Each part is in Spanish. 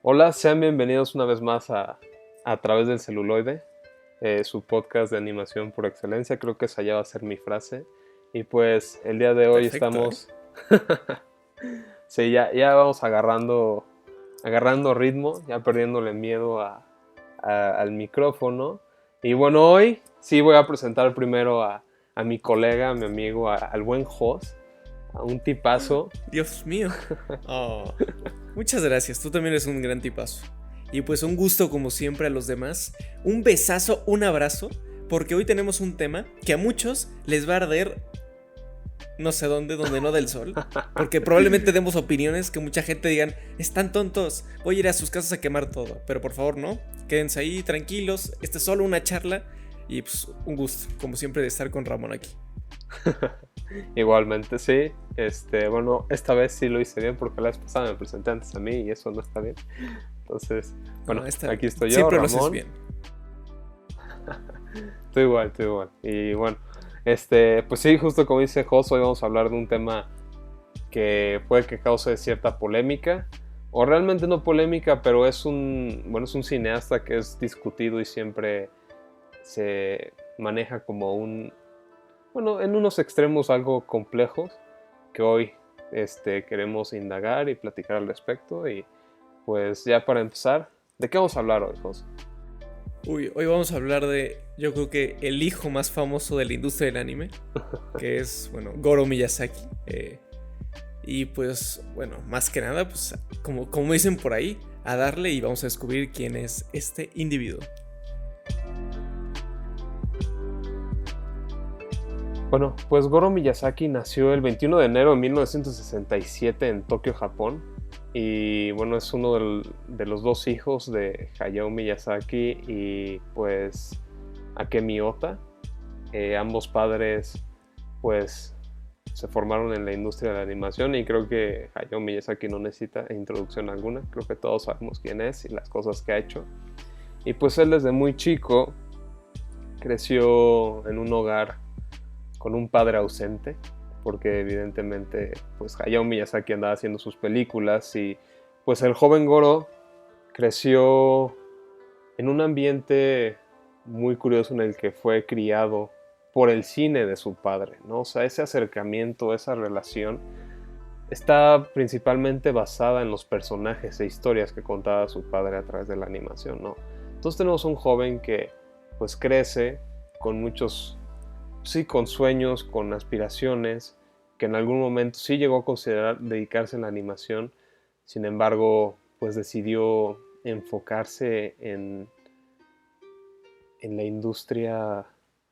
Hola, sean bienvenidos una vez más a través del celuloide, su podcast de animación por excelencia. Creo que esa ya va a ser mi frase. Y pues el día de hoy Perfecto, ¿eh? estamos, sí, ya vamos agarrando ritmo, ya perdiéndole miedo al micrófono. Y bueno, hoy sí voy a presentar primero a mi colega, a mi amigo, al buen Jos, a un tipazo. Dios mío. Oh, muchas gracias, tú también eres un gran tipazo. Y pues un gusto como siempre a los demás. Un besazo, un abrazo, porque hoy tenemos un tema que a muchos les va a arder no sé dónde, donde no del sol. Porque probablemente demos opiniones que mucha gente digan, están tontos, voy a ir a sus casas a quemar todo. Pero por favor no, quédense ahí tranquilos, esta es solo una charla. Y pues un gusto, como siempre, de estar con Ramón aquí. Igualmente, sí. Bueno, esta vez sí lo hice bien porque la vez pasada me presenté antes a mí y eso no está bien. Entonces, bueno, No, aquí estoy yo, siempre lo haces Ramón. bien. Estoy igual, estoy igual. Y bueno, pues sí, justo como dice Jos, hoy vamos a hablar de un tema que puede que cause cierta polémica. O realmente no polémica, pero es un cineasta que es discutido y siempre se maneja como bueno, en unos extremos algo complejos que hoy queremos indagar y platicar al respecto. Y pues ya para empezar, ¿de qué vamos a hablar hoy, José? Uy, hoy vamos a hablar de, yo creo que el hijo más famoso de la industria del anime, que es, bueno, Goro Miyazaki. Y pues, bueno, más que nada, pues, como dicen por ahí, a darle y vamos a descubrir quién es este individuo. Bueno, pues Goro Miyazaki nació el 21 de enero de 1967 en Tokio, Japón. Y bueno, es uno de los dos hijos de Hayao Miyazaki y pues Akemi Ota. Ambos padres pues se formaron en la industria de la animación y creo que Hayao Miyazaki no necesita introducción alguna. Creo que todos sabemos quién es y las cosas que ha hecho. Y pues él desde muy chico creció en un hogar con un padre ausente, porque evidentemente pues Hayao Miyazaki andaba haciendo sus películas y pues el joven Goro creció en un ambiente muy curioso en el que fue criado por el cine de su padre, ¿no? O sea, ese acercamiento, esa relación está principalmente basada en los personajes e historias que contaba su padre a través de la animación, ¿no? Entonces tenemos un joven que pues crece con muchos, sí, con sueños, con aspiraciones, que en algún momento sí llegó a considerar dedicarse a la animación, sin embargo, pues decidió enfocarse en la industria,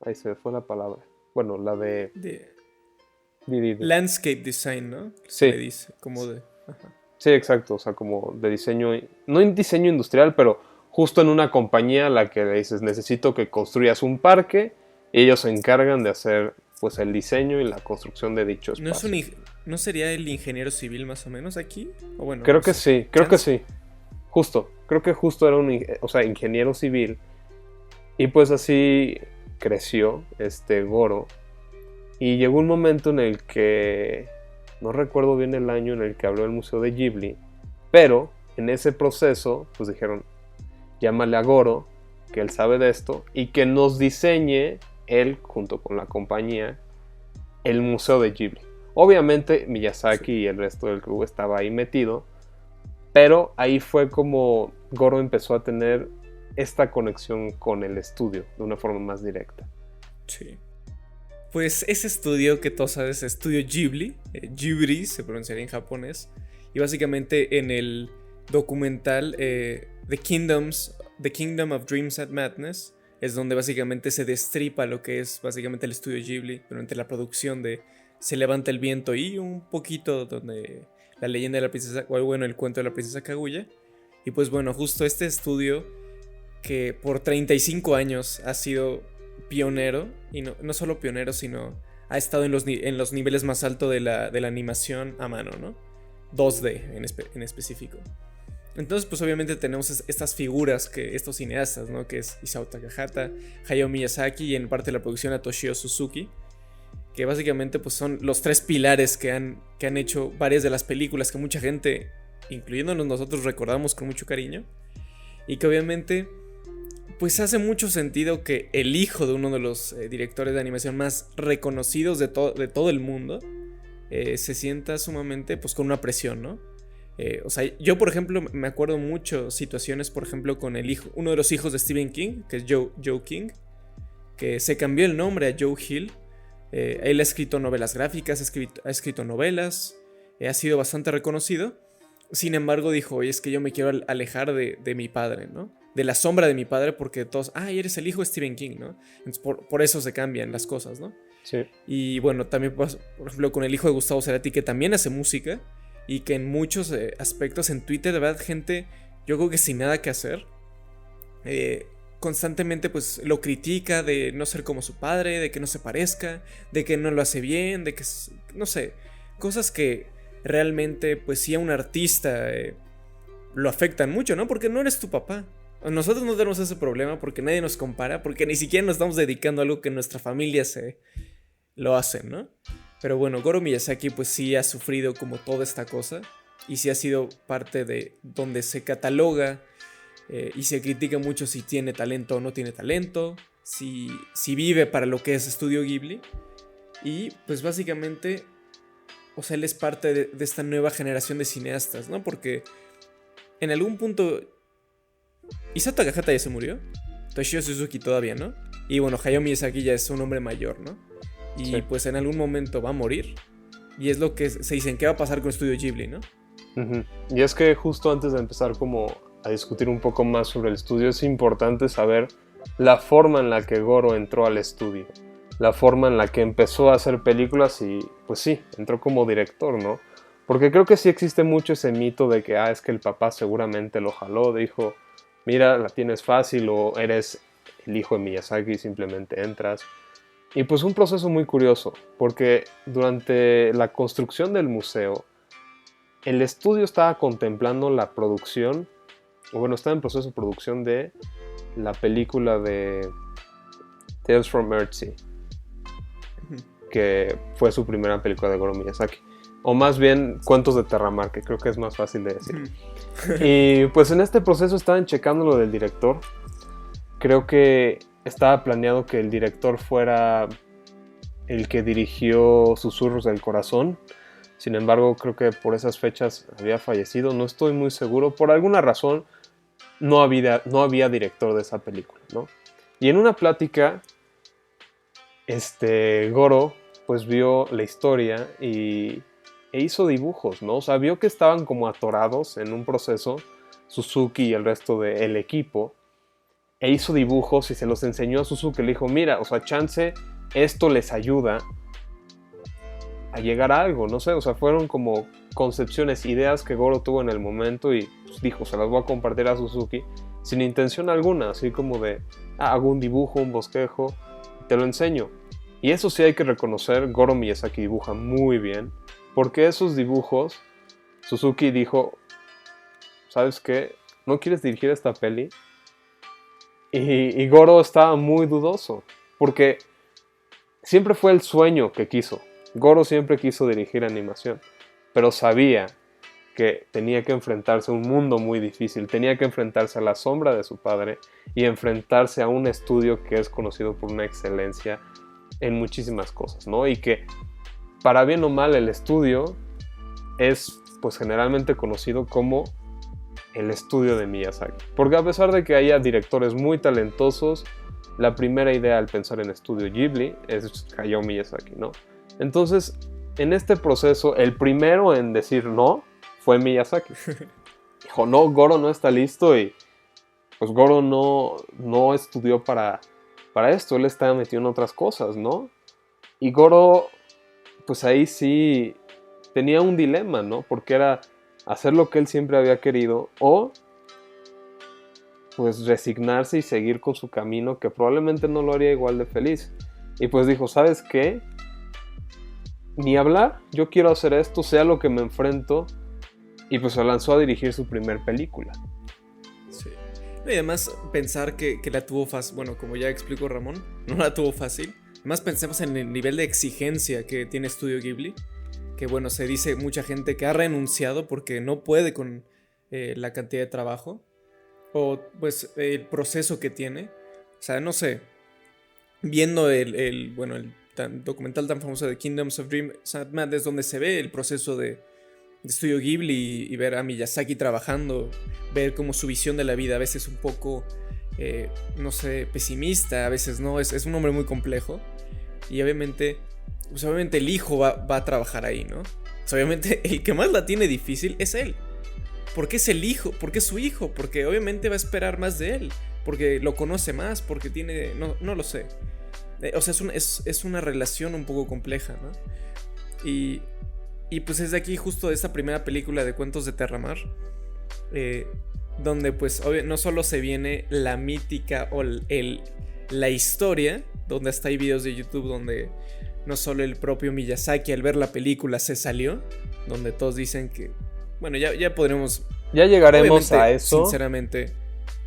ahí se me fue la palabra, bueno, la de... De di, di, di. landscape design, ¿no? Se le Sí, dice, como de... Ajá. sí, exacto, o sea, como de diseño, no en diseño industrial, pero justo en una compañía a la que le dices, necesito que construyas un parque, y ellos se encargan de hacer pues el diseño y la construcción de dicho ¿No es espacio. ¿No sería el ingeniero civil más o menos aquí? O bueno, Creo no que sé. sí, creo que ¿Chance? sí, justo, creo que justo era o sea, ingeniero civil, y pues así creció este Goro, y llegó un momento en el que, no recuerdo bien el año en el que abrió el Museo de Ghibli, pero en ese proceso, pues dijeron, llámale a Goro, que él sabe de esto, y que nos diseñe él, junto con la compañía, el Museo de Ghibli. Obviamente Sí. Miyazaki y el resto del club estaba ahí metido, pero ahí fue como Goro empezó a tener esta conexión con el estudio de una forma más directa. Sí. Pues ese estudio que todos sabes, estudio Ghibli, Ghibli se pronunciaría en japonés, y básicamente en el documental The Kingdom of Dreams and Madness, es donde básicamente se destripa lo que es básicamente el estudio Ghibli durante la producción de Se levanta el viento y un poquito donde la leyenda de la princesa, o bueno, el cuento de la princesa Kaguya. Y pues bueno, justo este estudio que por 35 años ha sido pionero, y no solo pionero, sino ha estado en los niveles más altos de la animación a mano, ¿no? 2D en específico. Entonces, pues obviamente tenemos estas figuras, que estos cineastas, ¿no? Que es Isao Takahata, Hayao Miyazaki y en parte de la producción a Toshio Suzuki, que básicamente pues son los tres pilares que han hecho varias de las películas que mucha gente incluyéndonos nosotros, recordamos con mucho cariño. Y que obviamente, pues hace mucho sentido que el hijo de uno de los directores de animación más reconocidos de todo el mundo se sienta sumamente pues con una presión, ¿no? O sea, yo por ejemplo me acuerdo mucho situaciones, por ejemplo, con uno de los hijos de Stephen King, que es Joe King, que se cambió el nombre a Joe Hill. Él ha escrito novelas gráficas, ha escrito novelas, ha sido bastante reconocido. Sin embargo dijo, oye, es que yo me quiero alejar de mi padre, ¿no? De la sombra de mi padre, porque todos, eres el hijo de Stephen King, ¿no? Entonces por eso se cambian las cosas, ¿no? Sí. Y bueno, también pues, por ejemplo con el hijo de Gustavo Cerati, que también hace música y que en muchos aspectos en Twitter, de verdad, gente, yo creo que sin nada que hacer, constantemente pues lo critica de no ser como su padre, de que no se parezca, de que no lo hace bien, de que, no sé, cosas que realmente pues sí a un artista lo afectan mucho, ¿no? Porque no eres tu papá. Nosotros no tenemos ese problema porque nadie nos compara, porque ni siquiera nos estamos dedicando a algo que nuestra familia lo hacen, ¿no? Pero bueno, Goro Miyazaki pues sí ha sufrido como toda esta cosa y sí ha sido parte de donde se cataloga y se critica mucho si tiene talento o no tiene talento, si vive para lo que es Estudio Ghibli. Y pues básicamente, o sea, él es parte de esta nueva generación de cineastas, ¿no? Porque en algún punto Isao Takahata ya se murió, Toshio Suzuki todavía, ¿no? Y bueno, Hayao Miyazaki ya es un hombre mayor, ¿no? Y sí, pues en algún momento va a morir. Y es lo que se dicen, ¿qué va a pasar con Estudio Ghibli, no? Uh-huh. Y es que justo antes de empezar como a discutir un poco más sobre el estudio, es importante saber la forma en la que Goro entró al estudio, la forma en la que empezó a hacer películas y pues sí, entró como director, ¿no? Porque creo que sí existe mucho ese mito de que es que el papá seguramente lo jaló, dijo, mira, la tienes fácil, o eres el hijo de Miyazaki y simplemente entras. Y pues un proceso muy curioso, porque durante la construcción del museo, el estudio estaba contemplando la producción, o bueno, estaba en proceso de producción de la película de Tales from Earthsea, que fue su primera película de Goro Miyazaki. O más bien, Cuentos de Terramar, que creo que es más fácil de decir. Y pues en este proceso estaban checando lo del director. Creo que estaba planeado que el director fuera el que dirigió Susurros del Corazón. Sin embargo, creo que por esas fechas había fallecido. No estoy muy seguro. Por alguna razón, no había director de esa película, ¿no? Y en una plática, Goro pues vio la historia e hizo dibujos, ¿no? O sea, vio que estaban como atorados en un proceso, Suzuki y el resto del equipo, e hizo dibujos y se los enseñó a Suzuki. Le dijo, mira, o sea, chance, esto les ayuda a llegar a algo, no sé, o sea, fueron como concepciones, ideas que Goro tuvo en el momento y pues, dijo, se las voy a compartir a Suzuki sin intención alguna, así como de, hago un dibujo, un bosquejo, te lo enseño. Y eso sí hay que reconocer, Goro Miyazaki dibuja muy bien, porque esos dibujos, Suzuki dijo, ¿sabes qué? ¿No quieres dirigir esta peli? Y Goro estaba muy dudoso, porque siempre fue el sueño que quiso. Goro siempre quiso dirigir animación, pero sabía que tenía que enfrentarse a un mundo muy difícil, tenía que enfrentarse a la sombra de su padre y enfrentarse a un estudio que es conocido por una excelencia en muchísimas cosas, ¿no? Y que, para bien o mal, el estudio es pues generalmente conocido como el estudio de Miyazaki, porque a pesar de que haya directores muy talentosos, la primera idea al pensar en estudio Ghibli es Hayao Miyazaki, ¿no? Entonces, en este proceso, el primero en decir no fue Miyazaki. Dijo, no, Goro no está listo, y pues Goro no estudió para esto, él estaba metido en otras cosas, ¿no? Y Goro, pues ahí sí tenía un dilema, ¿no? Porque era hacer lo que él siempre había querido o pues resignarse y seguir con su camino, que probablemente no lo haría igual de feliz. Y pues dijo, ¿sabes qué? Ni hablar, yo quiero hacer esto, sea lo que me enfrento. Y pues se lanzó a dirigir su primer película. Sí. Y además pensar que la tuvo fácil, bueno, como ya explicó Ramón, no la tuvo fácil. Además pensemos en el nivel de exigencia que tiene Estudio Ghibli. que bueno, se dice mucha gente que ha renunciado porque no puede con la cantidad de trabajo o pues el proceso que tiene. O sea, no sé, viendo el documental tan famoso de Kingdoms of Dream and Madness, donde se ve el proceso de Estudio Ghibli y ver a Miyazaki trabajando, ver como su visión de la vida a veces un poco, no sé, pesimista, a veces no, es un hombre muy complejo y obviamente el hijo va a trabajar ahí, ¿no? O sea, obviamente el que más la tiene difícil es él. ¿Por qué es el hijo? ¿Por qué es su hijo? Porque obviamente va a esperar más de él, porque lo conoce más, porque tiene, no lo sé. O sea, es una relación un poco compleja, ¿no? Y pues es de aquí justo de esta primera película de Cuentos de Terramar, donde pues no solo se viene la mítica o la historia, donde hasta hay videos de YouTube donde no solo el propio Miyazaki al ver la película se salió, donde todos dicen que, bueno, ya podremos... Ya llegaremos a eso. Sinceramente.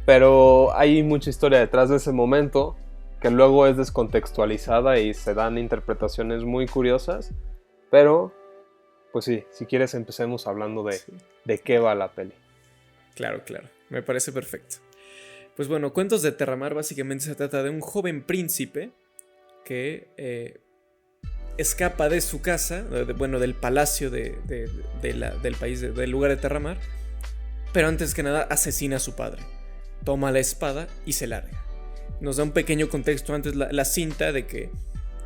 Pero hay mucha historia detrás de ese momento que luego es descontextualizada y se dan interpretaciones muy curiosas. Pero, pues sí, si quieres empecemos hablando de qué va la peli. Claro, me parece perfecto. Pues bueno, Cuentos de Terramar básicamente se trata de un joven príncipe que escapa de su casa, del palacio del país, del lugar de Terramar, pero antes que nada asesina a su padre. Toma la espada y se larga. Nos da un pequeño contexto antes la cinta de que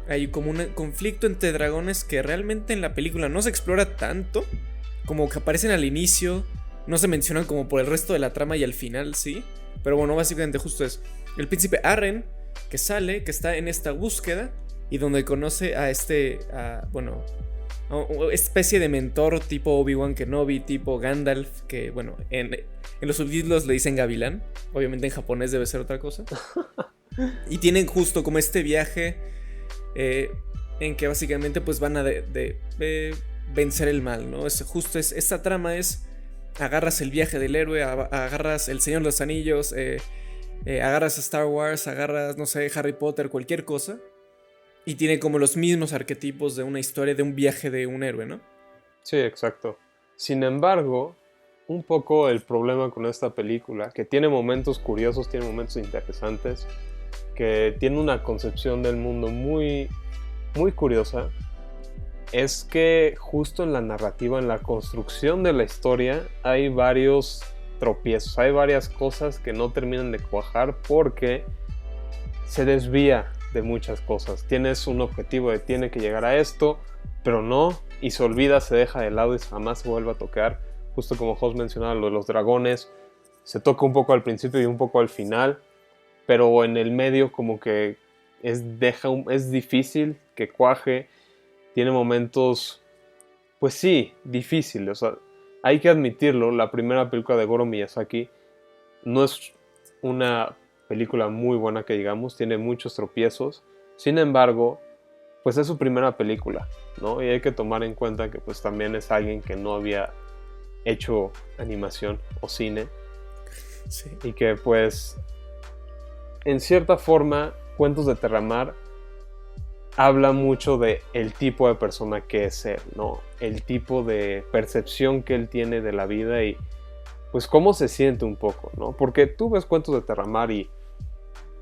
hay como un conflicto entre dragones que realmente en la película no se explora tanto, como que aparecen al inicio, no se mencionan como por el resto de la trama y al final sí, pero bueno, básicamente justo es el príncipe Arren que sale, que está en esta búsqueda y donde conoce a una especie de mentor tipo Obi-Wan Kenobi, tipo Gandalf, que bueno, en los subtítulos le dicen Gavilán, obviamente en japonés debe ser otra cosa. Y tienen justo como este viaje en que básicamente pues van a vencer el mal, ¿no? Esta trama es, agarras el viaje del héroe, agarras el Señor de los Anillos, agarras Star Wars, agarras, no sé, Harry Potter, cualquier cosa. Y tiene como los mismos arquetipos de una historia, de un viaje de un héroe, ¿no? Sí, exacto. Sin embargo, un poco el problema con esta película, que tiene momentos curiosos, tiene momentos interesantes, que tiene una concepción del mundo muy, muy curiosa, es que justo en la narrativa, en la construcción de la historia, hay varios tropiezos, hay varias cosas que no terminan de cuajar porque se desvía de muchas cosas. Tienes un objetivo de tiene que llegar a esto, pero no, y se olvida, se deja de lado y jamás se vuelve a tocar. Justo como Jos mencionaba, lo de los dragones, se toca un poco al principio y un poco al final, pero en el medio como que es difícil que cuaje. Tiene momentos, pues sí, difíciles. O sea, hay que admitirlo, la primera película de Goro Miyazaki no es una película muy buena que digamos, tiene muchos tropiezos. Sin embargo, pues es su primera película, ¿no? Y hay que tomar en cuenta que pues también es alguien que no había hecho animación o cine. Sí. Y que pues en cierta forma Cuentos de Terramar habla mucho de el tipo de persona que es él, ¿no? El tipo de percepción que él tiene de la vida y pues cómo se siente un poco, ¿no? Porque tú ves Cuentos de Terramar y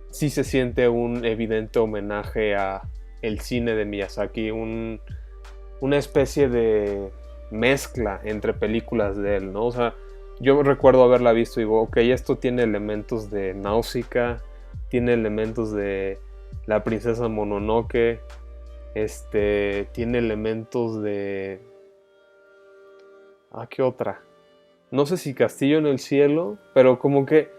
sí se siente un evidente homenaje a el cine de Miyazaki, una especie de mezcla entre películas de él, ¿no? O sea, yo recuerdo haberla visto y digo, ok, esto tiene elementos de Náusica, tiene elementos de La princesa Mononoke, tiene elementos de... ¿qué otra? No sé si Castillo en el cielo, pero como que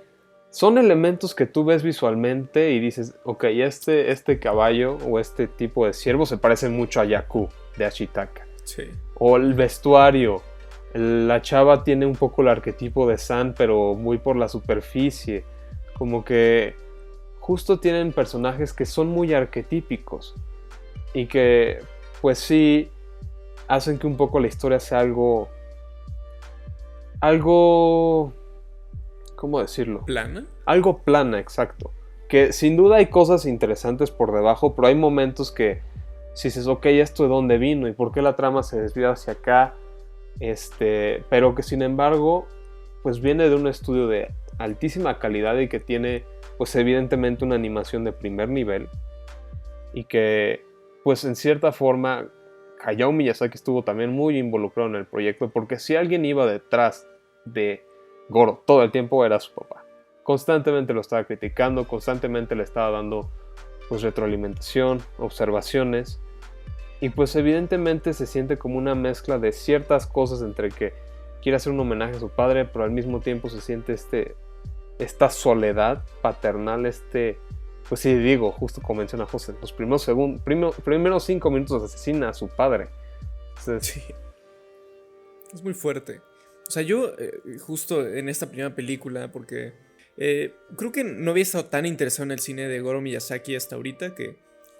son elementos que tú ves visualmente y dices, ok, este caballo o este tipo de ciervo se parece mucho a Yaku de Ashitaka. Sí. O el vestuario, la chava tiene un poco el arquetipo de San, pero muy por la superficie. Como que justo tienen personajes que son muy arquetípicos y que pues sí hacen que un poco la historia sea algo, ¿cómo decirlo? ¿Plana? Algo plana, exacto. Que sin duda hay cosas interesantes por debajo, pero hay momentos que si dices, ok, ¿esto de dónde vino? ¿Y por qué la trama se desvía hacia acá? Pero que sin embargo, pues viene de un estudio de altísima calidad y que tiene, pues evidentemente una animación de primer nivel y que, pues en cierta forma, Hayao Miyazaki estuvo también muy involucrado en el proyecto, porque si alguien iba detrás de Goro todo el tiempo era su papá. Constantemente lo estaba criticando, constantemente le estaba dando pues retroalimentación, observaciones, y pues evidentemente se siente como una mezcla de ciertas cosas entre que quiere hacer un homenaje a su padre, pero al mismo tiempo se siente esta soledad paternal, pues sí digo, justo como menciona José, los primeros 5 minutos asesina a su padre. Entonces, Sí. Es muy fuerte. O sea, yo justo en esta primera película, porque creo que no había estado tan interesado en el cine de Goro Miyazaki hasta ahorita, que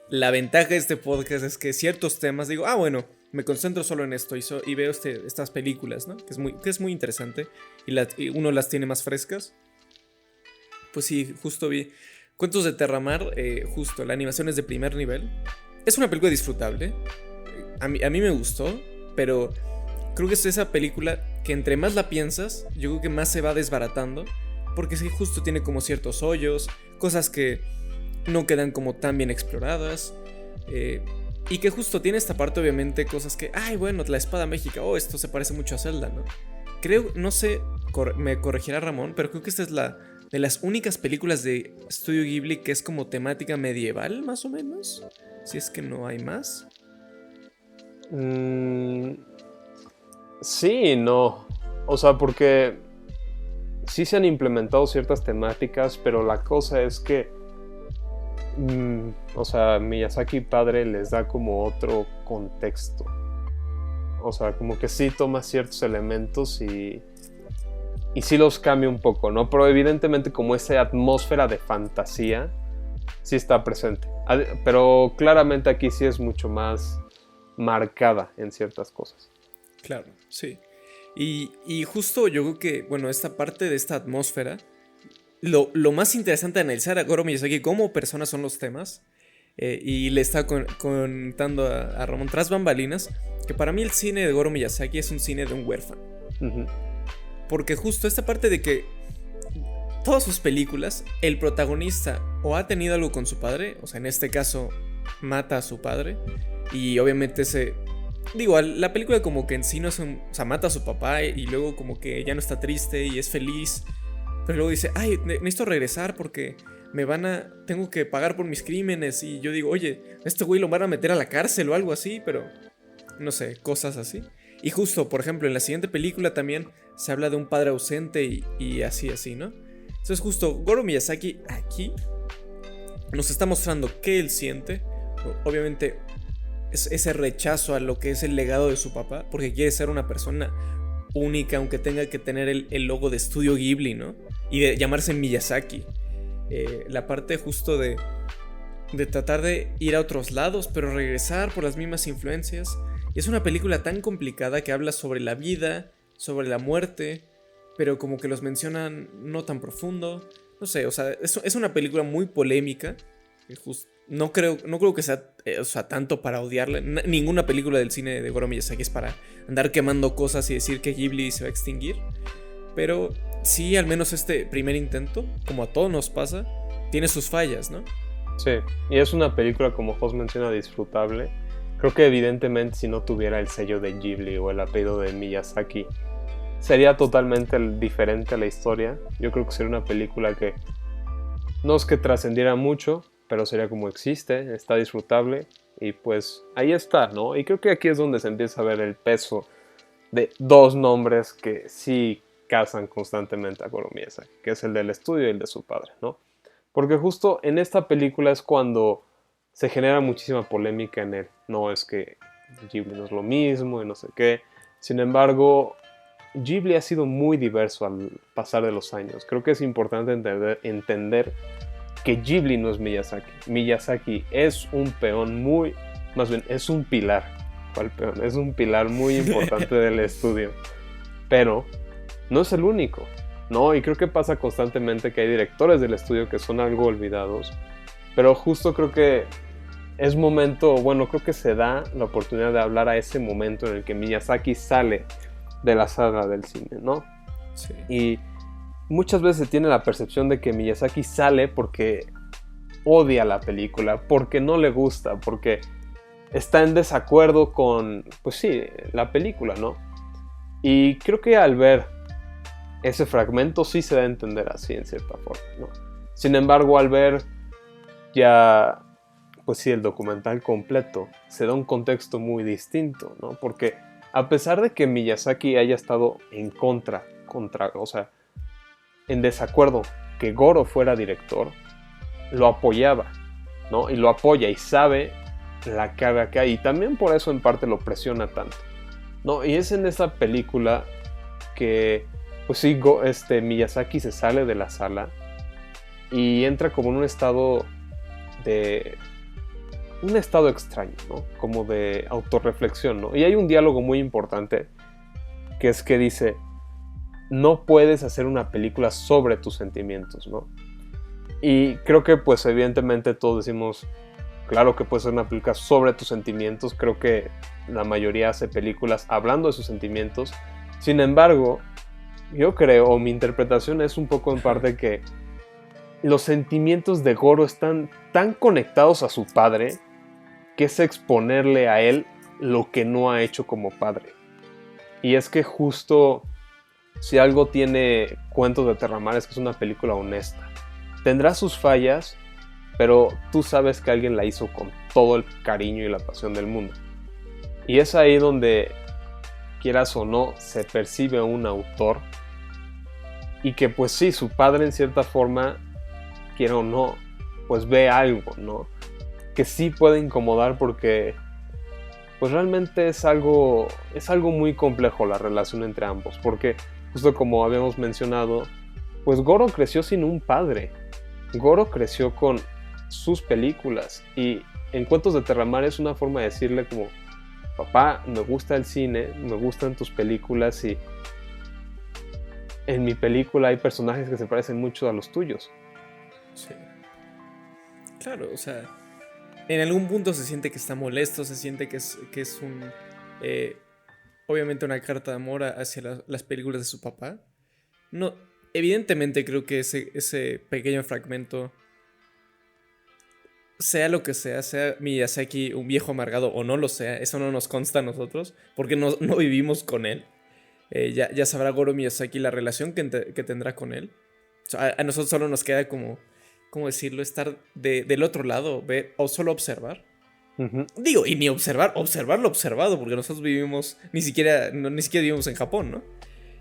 la ventaja de este podcast es que ciertos temas digo, bueno, me concentro solo en esto y veo estas películas, ¿no? Que es muy interesante y uno las tiene más frescas. Pues sí, justo vi Cuentos de Terramar, justo, la animación es de primer nivel. Es una película disfrutable. A mí me gustó, pero creo que es esa película que entre más la piensas, yo creo que más se va desbaratando. Porque sí, justo tiene como ciertos hoyos, cosas que no quedan como tan bien exploradas. Y que justo tiene esta parte, obviamente, cosas que, bueno, la espada mágica, esto se parece mucho a Zelda, ¿no? Creo, no sé, me corregirá Ramón, pero creo que esta es de las únicas películas de Estudio Ghibli que es como temática medieval, más o menos. Si es que no hay más. Sí y no. O sea, porque sí se han implementado ciertas temáticas, pero la cosa es que o sea, Miyazaki padre les da como otro contexto. O sea, como que sí toma ciertos elementos y sí los cambia un poco, ¿no? Pero evidentemente como esa atmósfera de fantasía sí está presente. Pero claramente aquí sí es mucho más marcada en ciertas cosas. Claro, sí. Y justo yo creo que, bueno, esta parte de esta atmósfera, lo más interesante de analizar a Goro Miyazaki como persona son los temas. Y le estaba contando a Ramón tras bambalinas que para mí el cine de Goro Miyazaki es un cine de un huérfano. Uh-huh. Porque justo esta parte de que todas sus películas, el protagonista o ha tenido algo con su padre, o sea, en este caso mata a su padre, y obviamente la película como que en sí no es o sea, mata a su papá y luego como que ya no está triste y es feliz, pero luego dice, necesito regresar porque tengo que pagar por mis crímenes, y yo digo, oye, este güey lo van a meter a la cárcel o algo así, pero no sé, cosas así. Y justo, por ejemplo, en la siguiente película también se habla de un padre ausente y así, ¿no? Entonces justo Goro Miyazaki aquí nos está mostrando qué él siente. Obviamente es ese rechazo a lo que es el legado de su papá, porque quiere ser una persona única, aunque tenga que tener el logo de Estudio Ghibli, ¿no? Y de llamarse Miyazaki. La parte justo de tratar de ir a otros lados, pero regresar por las mismas influencias. Y es una película tan complicada que habla sobre la vida, sobre la muerte, pero como que los mencionan no tan profundo. No sé, o sea, es una película muy polémica. No creo que sea, o sea, tanto para odiarla. Ninguna película del cine de Goro Miyazaki es para andar quemando cosas y decir que Ghibli se va a extinguir. Pero sí, al menos este primer intento, como a todos nos pasa, tiene sus fallas, ¿no? Sí, y es una película, como Jos menciona, disfrutable. Creo que evidentemente si no tuviera el sello de Ghibli o el apellido de Miyazaki, sería totalmente diferente a la historia. Yo creo que sería una película que no es que trascendiera mucho, pero sería como existe, está disfrutable y pues ahí está, ¿no? Y creo que aquí es donde se empieza a ver el peso de dos nombres que sí casan constantemente a Goro Miyazaki, que es el del estudio y el de su padre, ¿no? Porque justo en esta película es cuando se genera muchísima polémica en él. No es que Ghibli no es lo mismo y no sé qué. Sin embargo, Ghibli ha sido muy diverso al pasar de los años. Creo que es importante entender que Ghibli no es Miyazaki. Miyazaki es un peón más bien es un pilar. ¿Cuál peón? Es un pilar muy importante del estudio. Pero no es el único, ¿no? Y creo que pasa constantemente que hay directores del estudio que son algo olvidados. Pero justo creo que es momento, bueno, creo que se da la oportunidad de hablar a ese momento en el que Miyazaki sale de la saga del cine, ¿no? Sí. Y muchas veces se tiene la percepción de que Miyazaki sale porque odia la película, porque no le gusta, porque está en desacuerdo con, pues sí, la película, ¿no? Y creo que al ver ese fragmento sí se da a entender así en cierta forma, ¿no? Sin embargo, al ver ya, pues sí, el documental completo, se da un contexto muy distinto, ¿no? Porque a pesar de que Miyazaki haya estado en contra, o sea, en desacuerdo que Goro fuera director, lo apoyaba, ¿no? Y lo apoya y sabe la carga que hay. Y también por eso en parte lo presiona tanto, ¿no? Y es en esa película que, pues sí, Miyazaki se sale de la sala y entra como en un estado extraño, ¿no? Como de autorreflexión, ¿no? Y hay un diálogo muy importante que es que dice: no puedes hacer una película sobre tus sentimientos, ¿no? Y creo que pues evidentemente todos decimos, claro que puede ser una película sobre tus sentimientos. Creo que la mayoría hace películas hablando de sus sentimientos. Sin embargo, yo creo, o mi interpretación es un poco en parte que los sentimientos de Goro están tan conectados a su padre que es exponerle a él lo que no ha hecho como padre. Y es que justo si algo tiene Cuentos de Terramar es que es una película honesta. Tendrá sus fallas, pero tú sabes que alguien la hizo con todo el cariño y la pasión del mundo. Y es ahí donde, quieras o no, se percibe un autor. Y que pues sí, su padre en cierta forma, quiera o no, pues ve algo, ¿no? Que sí puede incomodar porque pues realmente es algo muy complejo la relación entre ambos. Porque justo como habíamos mencionado, pues Goro creció sin un padre. Goro creció con sus películas. Y en Cuentos de Terramar es una forma de decirle como: papá, me gusta el cine, me gustan tus películas y en mi película hay personajes que se parecen mucho a los tuyos. Sí. Claro, o sea, en algún punto se siente que está molesto, se siente que es un... obviamente una carta de amor hacia las películas de su papá. No, evidentemente creo que ese pequeño fragmento, sea lo que sea Miyazaki un viejo amargado o no lo sea, eso no nos consta a nosotros, porque no vivimos con él. Ya sabrá Goro Miyazaki la relación que tendrá con él. O sea, a nosotros solo nos queda como, ¿cómo decirlo? Estar del otro lado, ver o solo observar. Uh-huh. Digo, y ni observar lo observado, porque nosotros vivimos, ni siquiera vivimos en Japón, ¿no?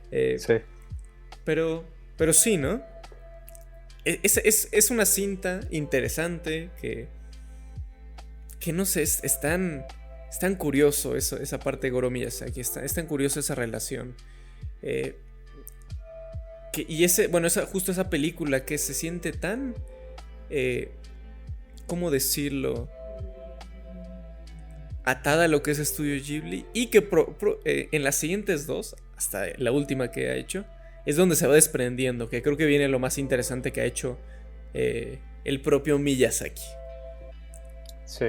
Sí. Pero sí, ¿no? Es una cinta interesante que no sé, es tan curioso esa parte de Goro Miyazaki, es tan curioso esa relación. Justo esa película que se siente tan, ¿cómo decirlo? Atada a lo que es Estudio Ghibli, y que en las siguientes dos, hasta la última que ha hecho, es donde se va desprendiendo, que creo que viene lo más interesante que ha hecho el propio Miyazaki. Sí.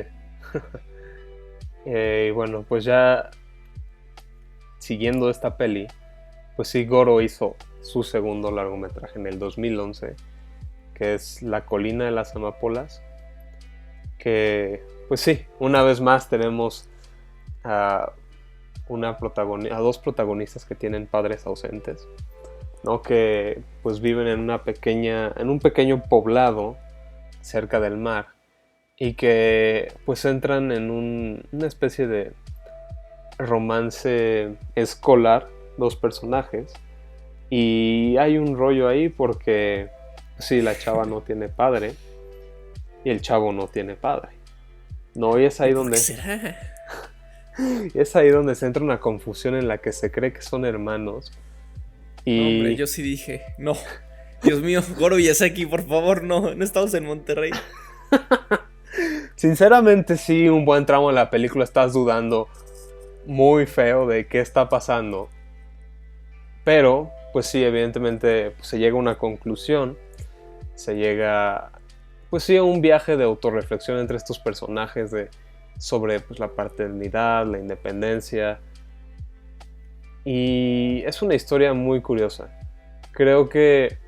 Y bueno, pues ya siguiendo esta peli, pues sí, Goro hizo su segundo largometraje en el 2011, que es La colina de las amapolas, que pues sí, una vez más tenemos a dos protagonistas que tienen padres ausentes, ¿no? Que pues viven en un pequeño poblado cerca del mar, y que pues entran en una especie de romance escolar, dos personajes, y hay un rollo ahí porque sí, la chava no tiene padre y el chavo no tiene padre, ¿no? Y es ahí donde será? Es ahí donde se entra una confusión en la que se cree que son hermanos. Y... No, hombre, yo sí dije, no, Dios mío, Goro Miyazaki, por favor, no estamos en Monterrey. Sinceramente sí, un buen tramo de la película estás dudando muy feo de qué está pasando. Pero, pues sí, evidentemente pues, se llega a una conclusión. Se llega pues sí, un viaje de autorreflexión entre estos personajes sobre pues, la paternidad, la independencia. Y es una historia muy curiosa. Creo que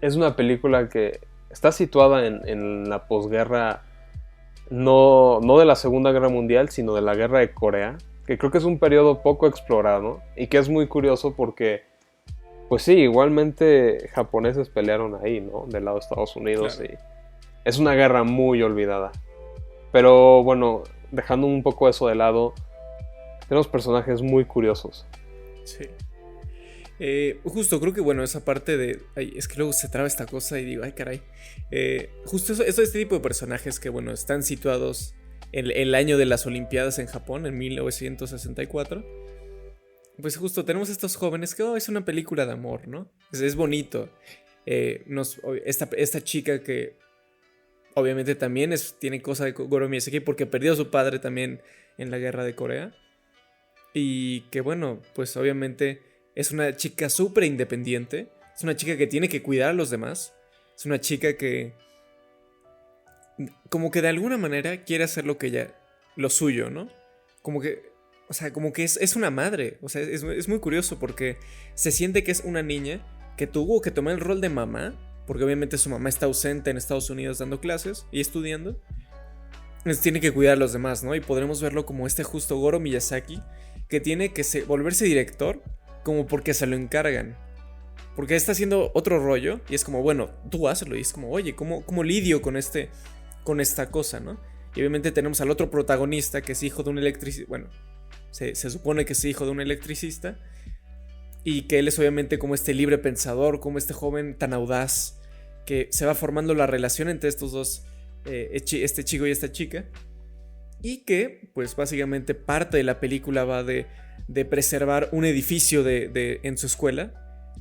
es una película que está situada en la posguerra, no de la Segunda Guerra Mundial, sino de la Guerra de Corea, que creo que es un periodo poco explorado y que es muy curioso porque, pues sí, igualmente japoneses pelearon ahí, ¿no? Del lado de Estados Unidos, claro. Y es una guerra muy olvidada. Pero bueno, dejando un poco eso de lado, tenemos personajes muy curiosos. Sí. Justo, creo que bueno, esa parte de... Ay, es que luego se traba esta cosa y digo, ay caray. Justo este tipo de personajes que bueno, están situados en el año de las Olimpiadas en Japón, en 1964. Pues justo tenemos estos jóvenes que es una película de amor, ¿no? Es bonito. Esta chica que obviamente también tiene cosa de Goro Miyazaki porque perdió a su padre también en la guerra de Corea. Y que bueno, pues obviamente es una chica súper independiente. Es una chica que tiene que cuidar a los demás. Es una chica que como que de alguna manera quiere hacer lo suyo, ¿no? Como que, o sea, como que es una madre. O sea, es muy curioso porque se siente que es una niña que tuvo que tomar el rol de mamá, porque obviamente su mamá está ausente en Estados Unidos dando clases y estudiando. Entonces tiene que cuidar a los demás, ¿no? Y podremos verlo como este justo Goro Miyazaki, que tiene que volverse director como porque se lo encargan. Porque está haciendo otro rollo y es como, bueno, tú hazlo. Y es como, oye, ¿cómo lidio con esta cosa, ¿no? Y obviamente tenemos al otro protagonista que es hijo de un electricista. Bueno, se supone que es hijo de un electricista. Y que él es obviamente como este libre pensador, como este joven tan audaz, que se va formando la relación entre estos dos, este chico y esta chica. Y que, pues básicamente parte de la película va de preservar un edificio en su escuela,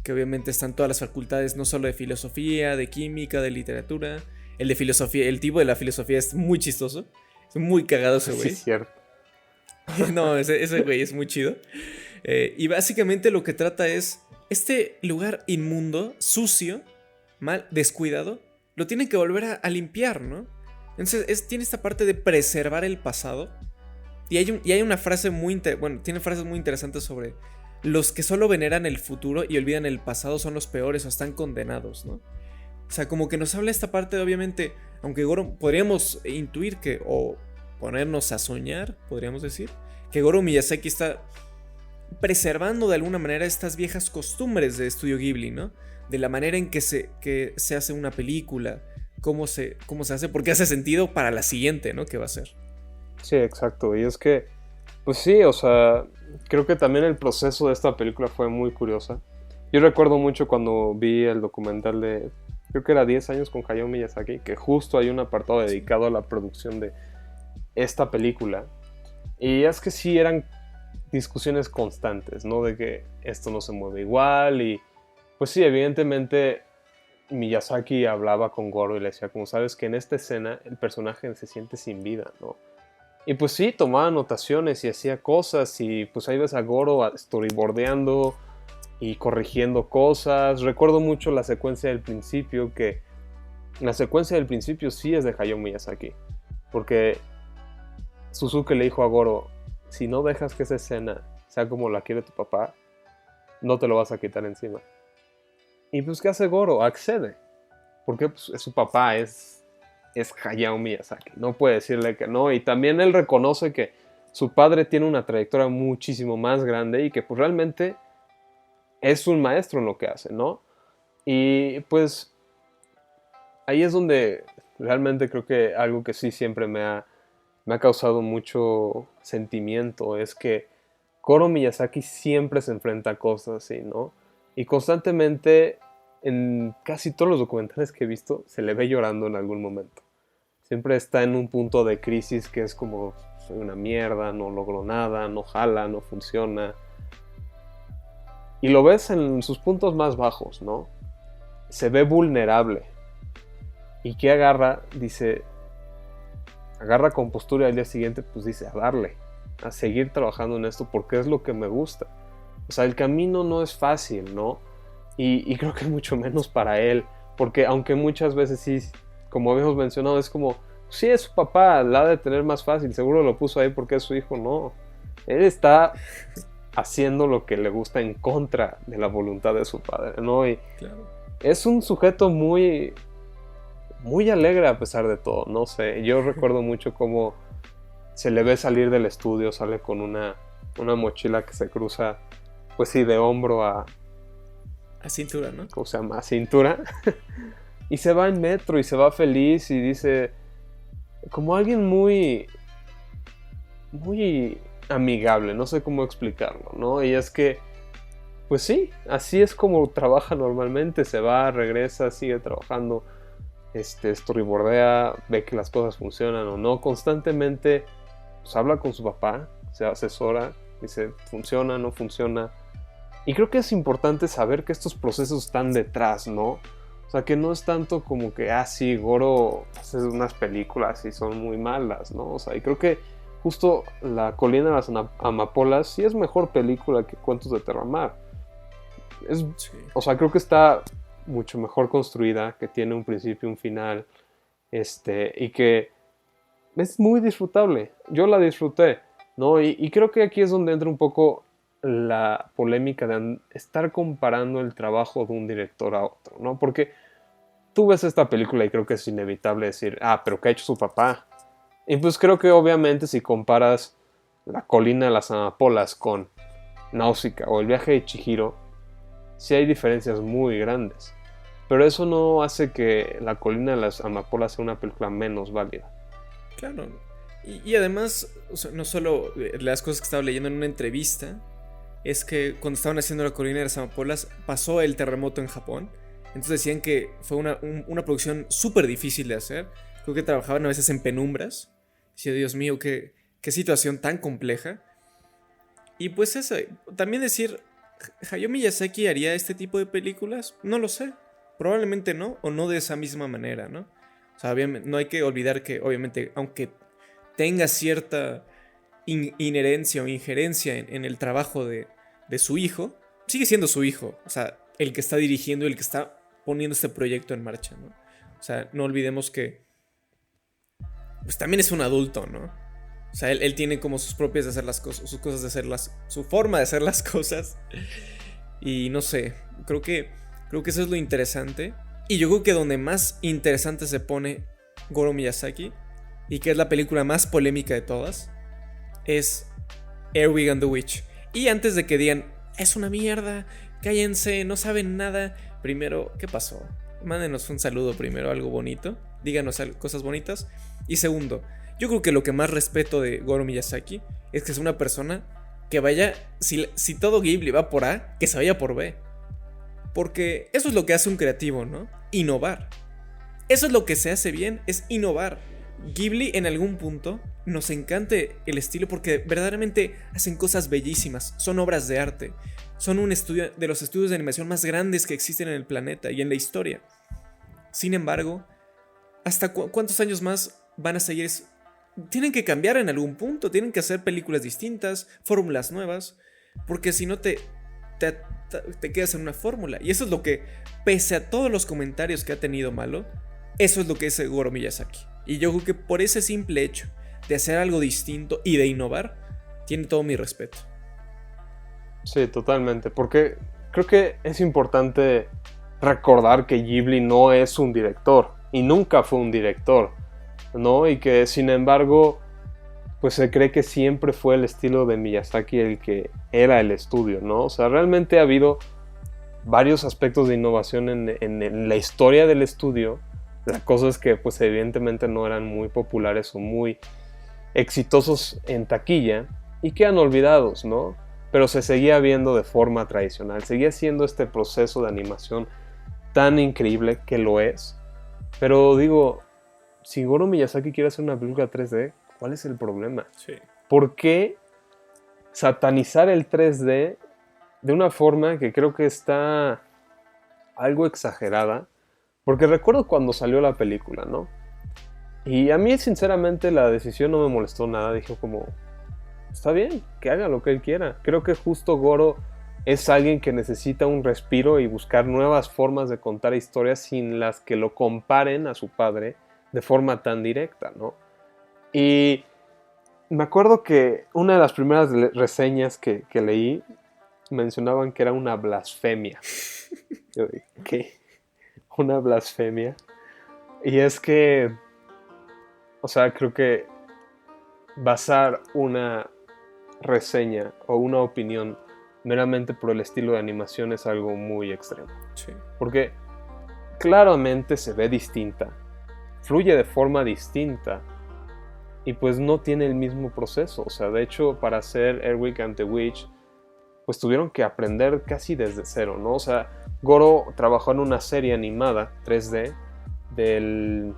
que obviamente están todas las facultades, no solo de filosofía, de química, de literatura. El de filosofía, el tipo de la filosofía es muy chistoso, es muy cagado ese güey. Sí, es cierto. No, ese güey es muy chido. Y básicamente lo que trata es este lugar inmundo, sucio, mal, descuidado, lo tienen que volver a limpiar, ¿no? Entonces tiene esta parte de preservar el pasado. Y hay una frase tiene frases muy interesantes sobre los que solo veneran el futuro y olvidan el pasado son los peores o están condenados, ¿no? O sea, como que nos habla esta parte de, obviamente, aunque Goro, podríamos intuir o ponernos a soñar, podríamos decir, que Goro Miyazaki está preservando de alguna manera estas viejas costumbres de Estudio Ghibli, ¿no? De la manera en que se hace una película, cómo se hace, porque hace sentido para la siguiente, ¿no? Que va a ser. Sí, exacto. Y es que, pues sí, o sea, creo que también el proceso de esta película fue muy curiosa. Yo recuerdo mucho cuando vi el documental de, creo que era 10 años con Hayao Miyazaki, que justo hay un apartado dedicado a la producción de esta película. Y es que sí eran discusiones constantes, ¿no? De que esto no se mueve igual y pues sí, evidentemente Miyazaki hablaba con Goro y le decía, como sabes que en esta escena el personaje se siente sin vida, ¿no? Y pues sí, tomaba anotaciones y hacía cosas y pues ahí ves a Goro storyboardeando y corrigiendo cosas. Recuerdo mucho la secuencia del principio, que la secuencia del principio sí es de Hayao Miyazaki, porque Suzuki le dijo a Goro, si no dejas que esa escena sea como la quiere tu papá, no te lo vas a quitar encima. Y pues ¿qué hace Goro? Accede, porque pues, su papá es Hayao Miyazaki, no puede decirle que no. Y también él reconoce que su padre tiene una trayectoria muchísimo más grande y que pues realmente es un maestro en lo que hace, ¿no? Y pues ahí es donde realmente creo que algo que sí siempre me ha causado mucho sentimiento es que Goro Miyazaki siempre se enfrenta a cosas así, ¿no? Y constantemente, en casi todos los documentales que he visto, se le ve llorando en algún momento. Siempre está en un punto de crisis que es como, soy una mierda, no logro nada, no jala, no funciona. Y lo ves en sus puntos más bajos, ¿no? Se ve vulnerable. ¿Y qué agarra? Dice, agarra compostura y al día siguiente pues dice, a darle, a seguir trabajando en esto porque es lo que me gusta. O sea, el camino no es fácil, ¿no? Y creo que mucho menos para él, porque aunque muchas veces sí como habíamos mencionado, es como, sí es su papá, la ha de tener más fácil, seguro lo puso ahí porque es su hijo, no. Él está haciendo lo que le gusta en contra de la voluntad de su padre, ¿no? Y Claro. es un sujeto muy, muy alegre a pesar de todo, no sé. Yo recuerdo mucho cómo se le ve salir del estudio, sale con una mochila que se cruza, pues sí, de hombro a, A cintura, ¿no? ¿cómo se llama? A cintura. Y se va en metro y se va feliz y dice, como alguien muy, muy amigable, no sé cómo explicarlo, ¿no? Y es que, pues sí, así es como trabaja normalmente, se va, regresa, sigue trabajando, storyboardea, ve que las cosas funcionan o no, constantemente pues, habla con su papá, se asesora, dice, funciona, no funciona. Y creo que es importante saber que estos procesos están detrás, ¿no? O sea, que no es tanto como que, sí, Goro hace unas películas y son muy malas, ¿no? O sea, y creo que justo La colina de las amapolas sí es mejor película que Cuentos de Terramar. Sí. O sea, creo que está mucho mejor construida, que tiene un principio y un final, y que es muy disfrutable. Yo la disfruté, ¿no? Y creo que aquí es donde entra un poco la polémica de estar comparando el trabajo de un director a otro, ¿no? Porque tú ves esta película y creo que es inevitable decir, pero ¿qué ha hecho su papá? Y pues creo que obviamente si comparas La colina de las amapolas con Náusica o El viaje de Chihiro, sí hay diferencias muy grandes. Pero eso no hace que La colina de las amapolas sea una película menos válida. Claro. Y además, o sea, no solo las cosas que estaba leyendo en una entrevista, es que cuando estaban haciendo La colina de las amapolas pasó el terremoto en Japón. Entonces decían que fue una producción súper difícil de hacer. Creo que trabajaban a veces en penumbras. Decía, Dios mío, qué situación tan compleja. Y pues eso, también decir, ¿Hayao Miyazaki haría este tipo de películas? No lo sé. Probablemente no, o no de esa misma manera, ¿no? O sea, no hay que olvidar que, obviamente, aunque tenga cierta inherencia o injerencia en el trabajo de su hijo, sigue siendo su hijo. O sea, el que está dirigiendo y el que está poniendo este proyecto en marcha, ¿no? O sea, no olvidemos que pues también es un adulto, ¿no? O sea, él tiene como sus propias de hacer las cosas, sus cosas de hacerlas, su forma de hacer las cosas. Y no sé, creo que eso es lo interesante. Y yo creo que donde más interesante se pone Goro Miyazaki, y que es la película más polémica de todas, es Earwig and the Witch. Y antes de que digan, es una mierda, cállense, no saben nada, primero, ¿qué pasó? Mándenos un saludo primero, algo bonito, díganos cosas bonitas. Y segundo, yo creo que lo que más respeto de Goro Miyazaki es que es una persona que vaya, si todo Ghibli va por A, que se vaya por B. Porque eso es lo que hace un creativo, ¿no? Innovar. Eso es lo que se hace bien, es innovar. Ghibli en algún punto nos encanta el estilo porque verdaderamente hacen cosas bellísimas, son obras de arte, son un estudio de los estudios de animación más grandes que existen en el planeta y en la historia. Sin embargo, ¿hasta cuántos años más van a seguir? Tienen que cambiar en algún punto, tienen que hacer películas distintas, fórmulas nuevas, porque si no te quedas en una fórmula. Y eso es lo que, pese a todos los comentarios que ha tenido malo, eso es lo que es Goro Miyazaki. Y yo creo que por ese simple hecho de hacer algo distinto y de innovar, tiene todo mi respeto. Sí, totalmente, porque creo que es importante recordar que Ghibli no es un director y nunca fue un director, ¿no? Y que sin embargo, pues se cree que siempre fue el estilo de Miyazaki el que era el estudio, ¿no? O sea, realmente ha habido varios aspectos de innovación en la historia del estudio. La cosa es que pues evidentemente no eran muy populares o muy exitosos en taquilla y quedan olvidados, ¿no? Pero se seguía viendo de forma tradicional, seguía siendo este proceso de animación tan increíble que lo es. Pero digo, si Goro Miyazaki quiere hacer una película 3D, ¿cuál es el problema? Sí. ¿Por qué satanizar el 3D de una forma que creo que está algo exagerada? Porque recuerdo cuando salió la película, ¿no? Y a mí sinceramente la decisión no me molestó nada, dije como, está bien, que haga lo que él quiera. Creo que justo Goro es alguien que necesita un respiro y buscar nuevas formas de contar historias sin las que lo comparen a su padre de forma tan directa, ¿no? Y me acuerdo que una de las primeras reseñas que leí mencionaban que era una blasfemia. Yo dije, ¿qué? ¿Una blasfemia? Y es que, o sea, creo que basar una reseña o una opinión meramente por el estilo de animación es algo muy extremo. Sí. Porque claramente se ve distinta, fluye de forma distinta y pues no tiene el mismo proceso. O sea, de hecho, para hacer Earwig and the Witch, pues tuvieron que aprender casi desde cero, ¿no? O sea, Goro trabajó en una serie animada 3D del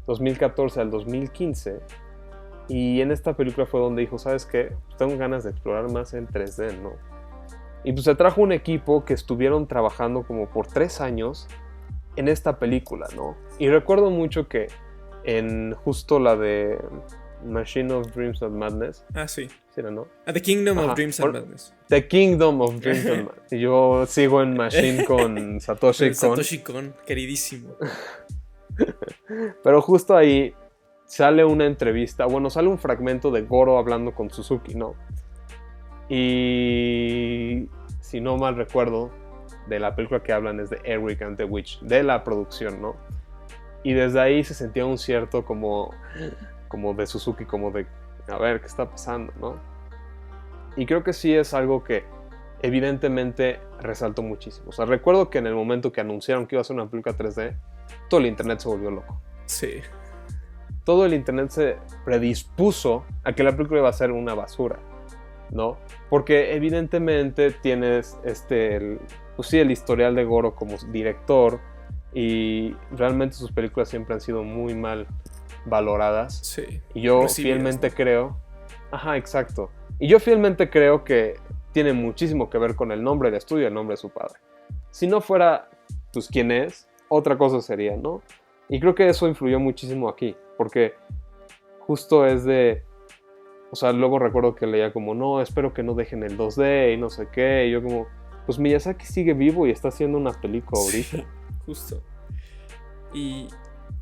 2014 al 2015 y en esta película fue donde dijo, ¿sabes qué? Tengo ganas de explorar más el 3D, ¿no? Y pues se trajo un equipo que estuvieron trabajando como por 3 años en esta película, ¿no? Y recuerdo mucho que en justo la de Machine of Dreams and Madness. Ah, sí. ¿Sí, no? The Kingdom of Dreams and Madness. The Kingdom of Dreams and Madness. Y yo sigo en Machine con Satoshi Kon. Satoshi Kon, queridísimo. Pero justo ahí sale una entrevista, bueno, sale un fragmento de Goro hablando con Suzuki, ¿no? Y si no mal recuerdo, de la película que hablan es de Earwig and the Witch, de la producción, ¿no? Y desde ahí se sentía un cierto como de Suzuki, como de, a ver, ¿qué está pasando, no? Y creo que sí es algo que evidentemente resaltó muchísimo. O sea, recuerdo que en el momento que anunciaron que iba a ser una película 3D, todo el internet se volvió loco. Sí. Todo el internet se predispuso a que la película iba a ser una basura, ¿no? Porque evidentemente tienes pues sí, el historial de Goro como director y realmente sus películas siempre han sido muy mal valoradas. Sí. Y yo fielmente creo... Ajá, exacto. Y yo fielmente creo que tiene muchísimo que ver con el nombre del estudio y el nombre de su padre. Si no fuera, pues, quién es, otra cosa sería, ¿no? Y creo que eso influyó muchísimo aquí, porque justo es de... O sea, luego recuerdo que leía como, no, espero que no dejen el 2D y no sé qué. Y yo como, pues Miyazaki sigue vivo y está haciendo una película ahorita. Sí, justo. Y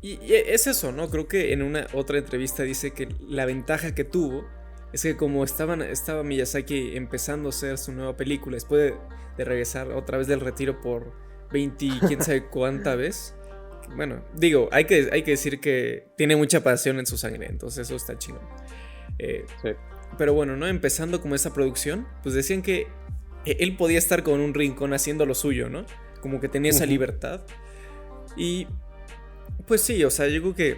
es eso, ¿no? Creo que en una otra entrevista dice que la ventaja que tuvo es que como estaba Miyazaki empezando a hacer su nueva película, después de regresar otra vez del retiro por 20 y quién sabe cuánta vez. Bueno, digo, hay que decir que tiene mucha pasión en su sangre, entonces eso está chingón. Sí. Pero bueno, ¿no? Empezando como esa producción, pues decían que él podía estar con un rincón haciendo lo suyo, ¿no? Como que tenía esa libertad. Y pues sí, o sea, yo creo que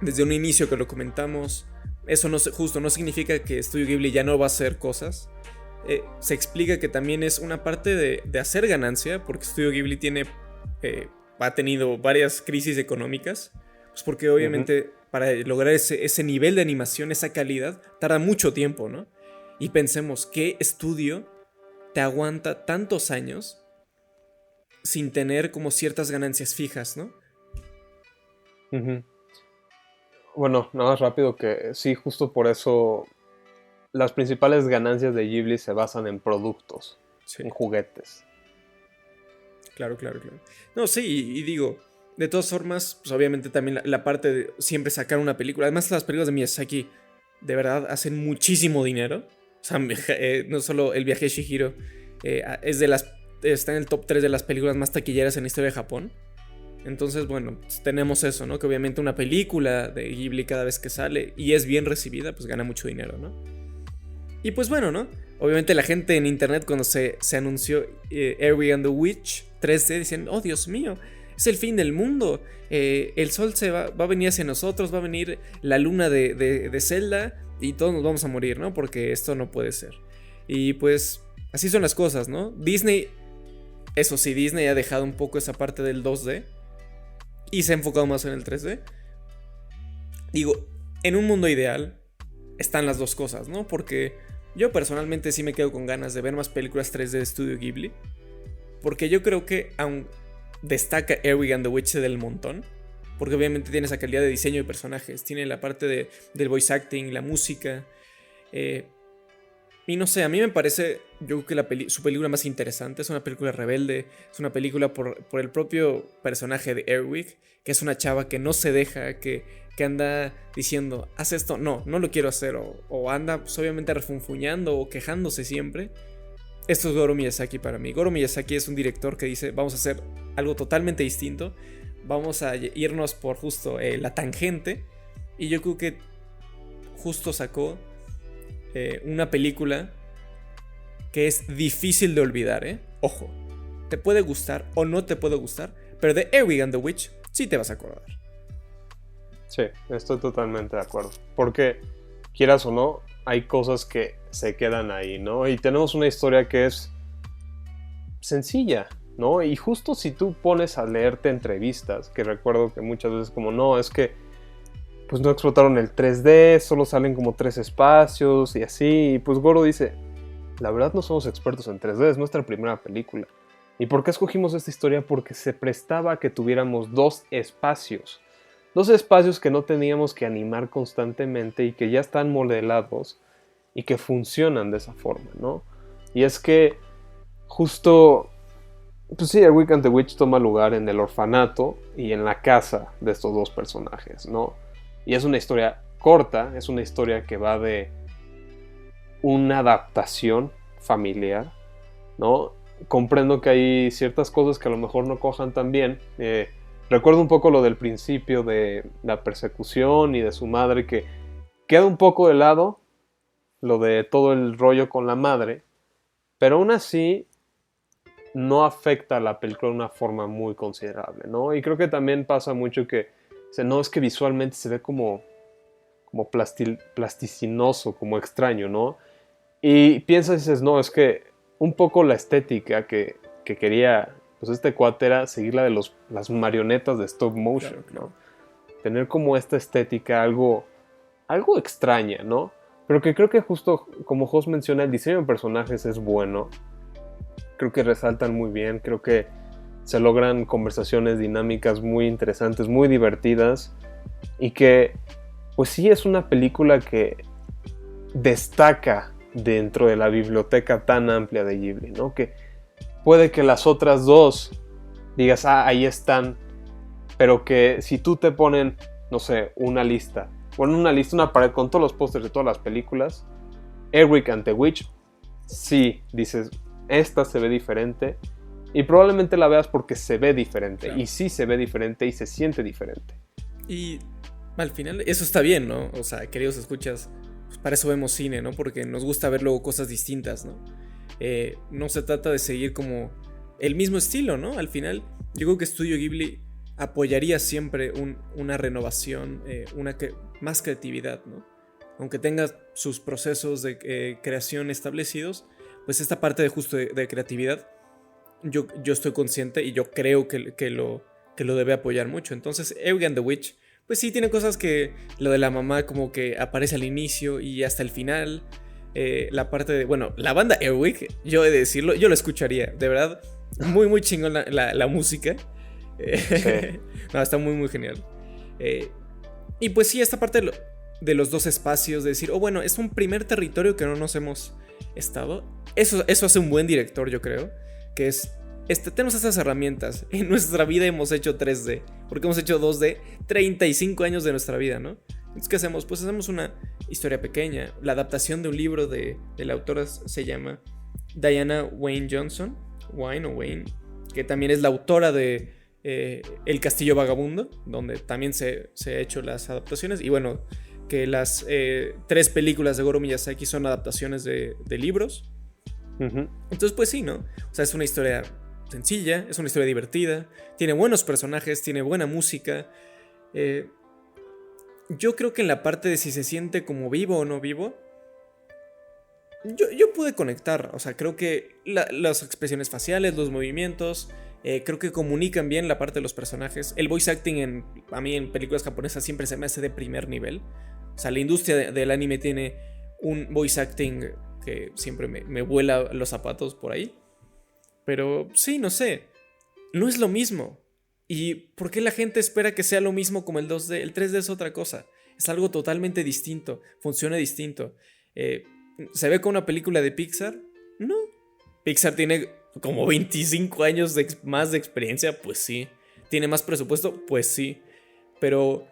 desde un inicio que lo comentamos, eso no significa que Studio Ghibli ya no va a hacer cosas. Se explica que también es una parte de hacer ganancia, porque Studio Ghibli ha tenido varias crisis económicas, pues porque obviamente para lograr ese nivel de animación, esa calidad, tarda mucho tiempo, ¿no? Y pensemos, ¿qué estudio te aguanta tantos años sin tener como ciertas ganancias fijas, ¿no? Bueno, nada más rápido que sí, justo por eso las principales ganancias de Ghibli se basan en productos, sí, en juguetes. Claro. No, sí, y digo, de todas formas, pues obviamente también la parte de siempre sacar una película. Además, las películas de Miyazaki de verdad hacen muchísimo dinero. O sea, no solo El viaje de Chihiro está en el top 3 de las películas más taquilleras en la historia de Japón. Entonces, bueno, pues tenemos eso, ¿no? Que obviamente una película de Ghibli cada vez que sale y es bien recibida, pues gana mucho dinero, ¿no? Y pues bueno, ¿no? Obviamente la gente en internet cuando se anunció Earwig and the Witch 3D dicen, oh Dios mío, es el fin del mundo, el sol va a venir hacia nosotros, va a venir la luna de Zelda y todos nos vamos a morir, ¿no? Porque esto no puede ser. Y pues así son las cosas, ¿no? Disney ha dejado un poco esa parte del 2D y se ha enfocado más en el 3D. Digo, en un mundo ideal están las dos cosas, ¿no? Porque yo personalmente sí me quedo con ganas de ver más películas 3D de Studio Ghibli. Porque yo creo que aún destaca Earwig and the Witch del montón. Porque obviamente tiene esa calidad de diseño de personajes. Tiene la parte del voice acting, la música. Y no sé, a mí me parece, yo creo que su película más interesante es una película rebelde, es una película por el propio personaje de Erwin, que es una chava que no se deja, que anda diciendo, haz esto, no lo quiero hacer, o anda pues, obviamente refunfuñando o quejándose siempre. Esto es Goro Miyazaki para mí. Goro Miyazaki es un director que dice, vamos a hacer algo totalmente distinto, vamos a irnos por justo la tangente, y yo creo que justo sacó una película que es difícil de olvidar, ¿eh? Ojo, te puede gustar o no te puede gustar, pero de Eowyn and the Witch sí te vas a acordar. Sí, estoy totalmente de acuerdo. Porque, quieras o no, hay cosas que se quedan ahí, ¿no? Y tenemos una historia que es sencilla, ¿no? Y justo si tú pones a leerte entrevistas, que recuerdo que muchas veces como, no, es que pues no explotaron el 3D, solo salen como 3 espacios y así. Y pues Goro dice, la verdad no somos expertos en 3D, es nuestra primera película. ¿Y por qué escogimos esta historia? Porque se prestaba a que tuviéramos 2 espacios. 2 espacios que no teníamos que animar constantemente y que ya están modelados y que funcionan de esa forma, ¿no? Y es que justo, pues sí, Erwin and the Witch toma lugar en el orfanato y en la casa de estos 2 personajes, ¿no? Y es una historia corta, es una historia que va de una adaptación familiar, ¿no? Comprendo que hay ciertas cosas que a lo mejor no cojan tan bien. Recuerdo un poco lo del principio de la persecución y de su madre, que queda un poco de lado, lo de todo el rollo con la madre, pero aún así no afecta a la película de una forma muy considerable, ¿no? Y creo que también pasa mucho que, no, es que visualmente se ve como plasticinoso, como extraño, ¿no? Y piensas y dices, no, es que un poco la estética que quería pues este cuate era seguir la de las marionetas de stop motion, claro. ¿no? Tener como esta estética algo extraña, ¿no? Pero que creo que justo como Jos menciona, el diseño de personajes es bueno. Creo que resaltan muy bien, creo que se logran conversaciones dinámicas muy interesantes, muy divertidas, y que pues sí es una película que destaca dentro de la biblioteca tan amplia de Ghibli, ¿no? Que puede que las otras 2 digas, ahí están, pero que si tú te ponen, no sé, una pared con todos los pósters de todas las películas, Erwin and the Witch, sí, dices, esta se ve diferente, y probablemente la veas porque se ve diferente, claro. Y sí se ve diferente y se siente diferente. Y al final eso está bien, ¿no? O sea, queridos escuchas, pues para eso vemos cine, ¿no? Porque nos gusta ver luego cosas distintas, ¿no? No se trata de seguir como el mismo estilo, ¿no? Al final, yo creo que Studio Ghibli apoyaría siempre una renovación, más creatividad, ¿no? Aunque tenga sus procesos de creación establecidos, pues esta parte de justo de creatividad, yo estoy consciente y yo creo que lo debe apoyar mucho. Entonces, Eowyn and the Witch, pues sí tiene cosas que lo de la mamá como que aparece al inicio y hasta el final. La parte de, bueno, la banda Earwig, yo he de decirlo, yo lo escucharía, de verdad, muy muy chingón la música. Sí. No, está muy muy genial. Y pues sí, esta parte de los 2 espacios, de decir, bueno, es un primer territorio que no nos hemos estado. Eso hace un buen director, yo creo, que es, tenemos estas herramientas. En nuestra vida hemos hecho 3D, porque hemos hecho 2D 35 años de nuestra vida, ¿no? Entonces, ¿qué hacemos? Pues hacemos una historia pequeña. La adaptación de un libro de la autora se llama Diana Wynne Johnson, Wayne, que también es la autora de El Castillo Vagabundo, donde también se ha hecho las adaptaciones. Y bueno, que las 3 películas de Goro Miyazaki son adaptaciones de libros. Uh-huh. Entonces, pues sí, ¿no? O sea, es una historia sencilla, es una historia divertida, tiene buenos personajes, tiene buena música. Yo creo que en la parte de si se siente como vivo o no vivo, yo pude conectar. O sea, creo que las expresiones faciales, los movimientos, creo que comunican bien la parte de los personajes. El voice acting a mí en películas japonesas siempre se me hace de primer nivel. O sea, la industria del anime tiene un voice acting que siempre me vuela los zapatos por ahí. Pero sí, no sé, no es lo mismo. ¿Y por qué la gente espera que sea lo mismo como el 2D? El 3D es otra cosa, es algo totalmente distinto, funciona distinto. ¿Se ve como una película de Pixar? No. Pixar tiene como 25 años más de experiencia, pues sí. ¿Tiene más presupuesto? Pues sí. Pero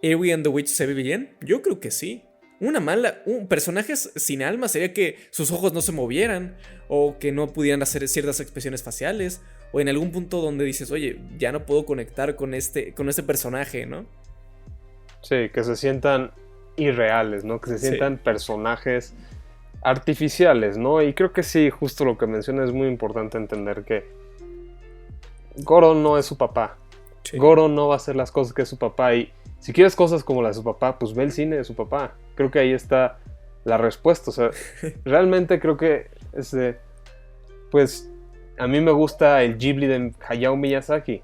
¿Eri and the Witch se ve bien? Yo creo que sí. Un personaje sin alma sería que sus ojos no se movieran, o que no pudieran hacer ciertas expresiones faciales, o en algún punto donde dices, oye, ya no puedo conectar con este personaje, ¿no? Sí, que se sientan irreales, ¿no? Que se sientan personajes artificiales, ¿no? Y creo que sí, justo lo que mencionas es muy importante entender que Goro no es su papá. Sí. Goro no va a hacer las cosas que es su papá, y si quieres cosas como las de su papá, pues ve el cine de su papá. Creo que ahí está la respuesta. O sea, realmente creo que pues a mí me gusta el Ghibli de Hayao Miyazaki.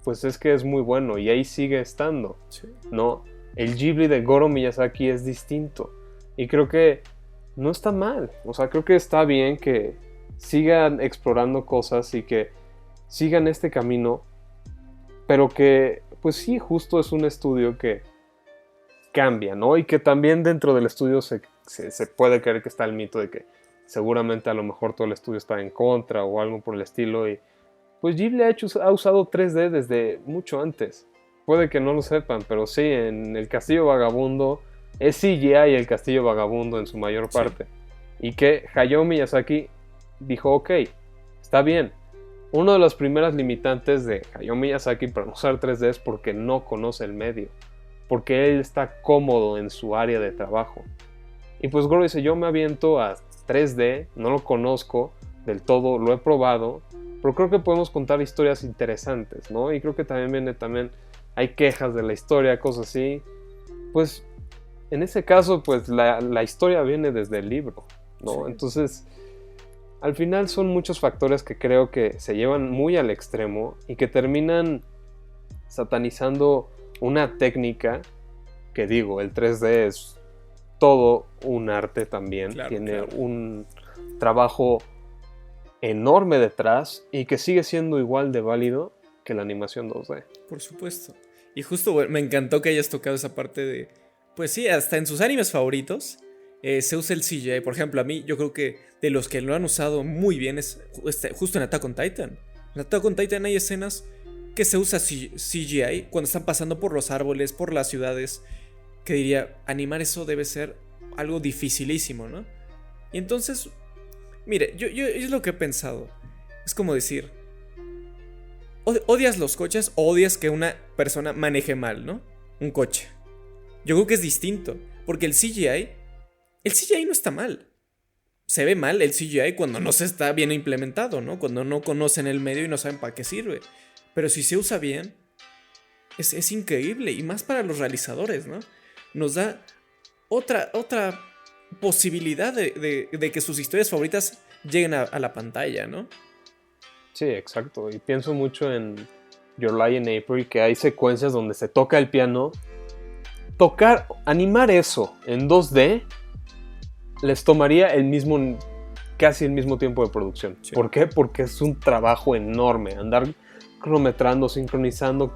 Pues es que es muy bueno y ahí sigue estando, sí. ¿No? El Ghibli de Goro Miyazaki es distinto y creo que no está mal. O sea, creo que está bien que sigan explorando cosas y que sigan este camino, pero que, pues sí, justo es un estudio que cambia, ¿no? Y que también dentro del estudio se puede creer que está el mito de que seguramente a lo mejor todo el estudio está en contra o algo por el estilo, y pues Ghibli ha usado 3D desde mucho antes. Puede que no lo sepan, pero sí, en el Castillo Vagabundo es CGI el Castillo Vagabundo en su mayor parte. Sí. Y que Hayao Miyazaki dijo, ok, está bien. Una de las primeras limitantes de Hayao Miyazaki para no usar 3D es porque no conoce el medio. Porque él está cómodo en su área de trabajo. Y pues Goro dice, yo me aviento a 3D, no lo conozco del todo, lo he probado, pero creo que podemos contar historias interesantes, ¿no? Y creo que también hay quejas de la historia, cosas así. Pues en ese caso, pues la historia viene desde el libro, ¿no? Sí. Entonces, al final son muchos factores que creo que se llevan muy al extremo y que terminan satanizando una técnica que, digo, el 3D es todo un arte también. Claro, tiene un trabajo enorme detrás y que sigue siendo igual de válido que la animación 2D. Por supuesto. Y justo, bueno, me encantó que hayas tocado esa parte de... Pues sí, hasta en sus animes favoritos se usa el CGI. Por ejemplo, a mí yo creo que de los que lo han usado muy bien es justo en Attack on Titan. En Attack on Titan hay escenas que se usa CGI cuando están pasando por los árboles, por las ciudades, que diría, animar eso debe ser algo dificilísimo, ¿no? Y entonces, mire, yo es lo que he pensado. Es como decir, odias los coches o odias que una persona maneje mal, ¿no? Un coche. Yo creo que es distinto, porque el CGI no está mal. Se ve mal el CGI cuando no se está bien implementado, ¿no? Cuando no conocen el medio y no saben para qué sirve. Pero si se usa bien, es increíble. Y más para los realizadores, ¿no? Nos da otra posibilidad de que sus historias favoritas lleguen a la pantalla, ¿no? Sí, exacto. Y pienso mucho en Your Lie in April, que hay secuencias donde se toca el piano. Animar eso en 2D les tomaría casi el mismo tiempo de producción. Sí. ¿Por qué? Porque es un trabajo enorme. Andar cronometrando, sincronizando,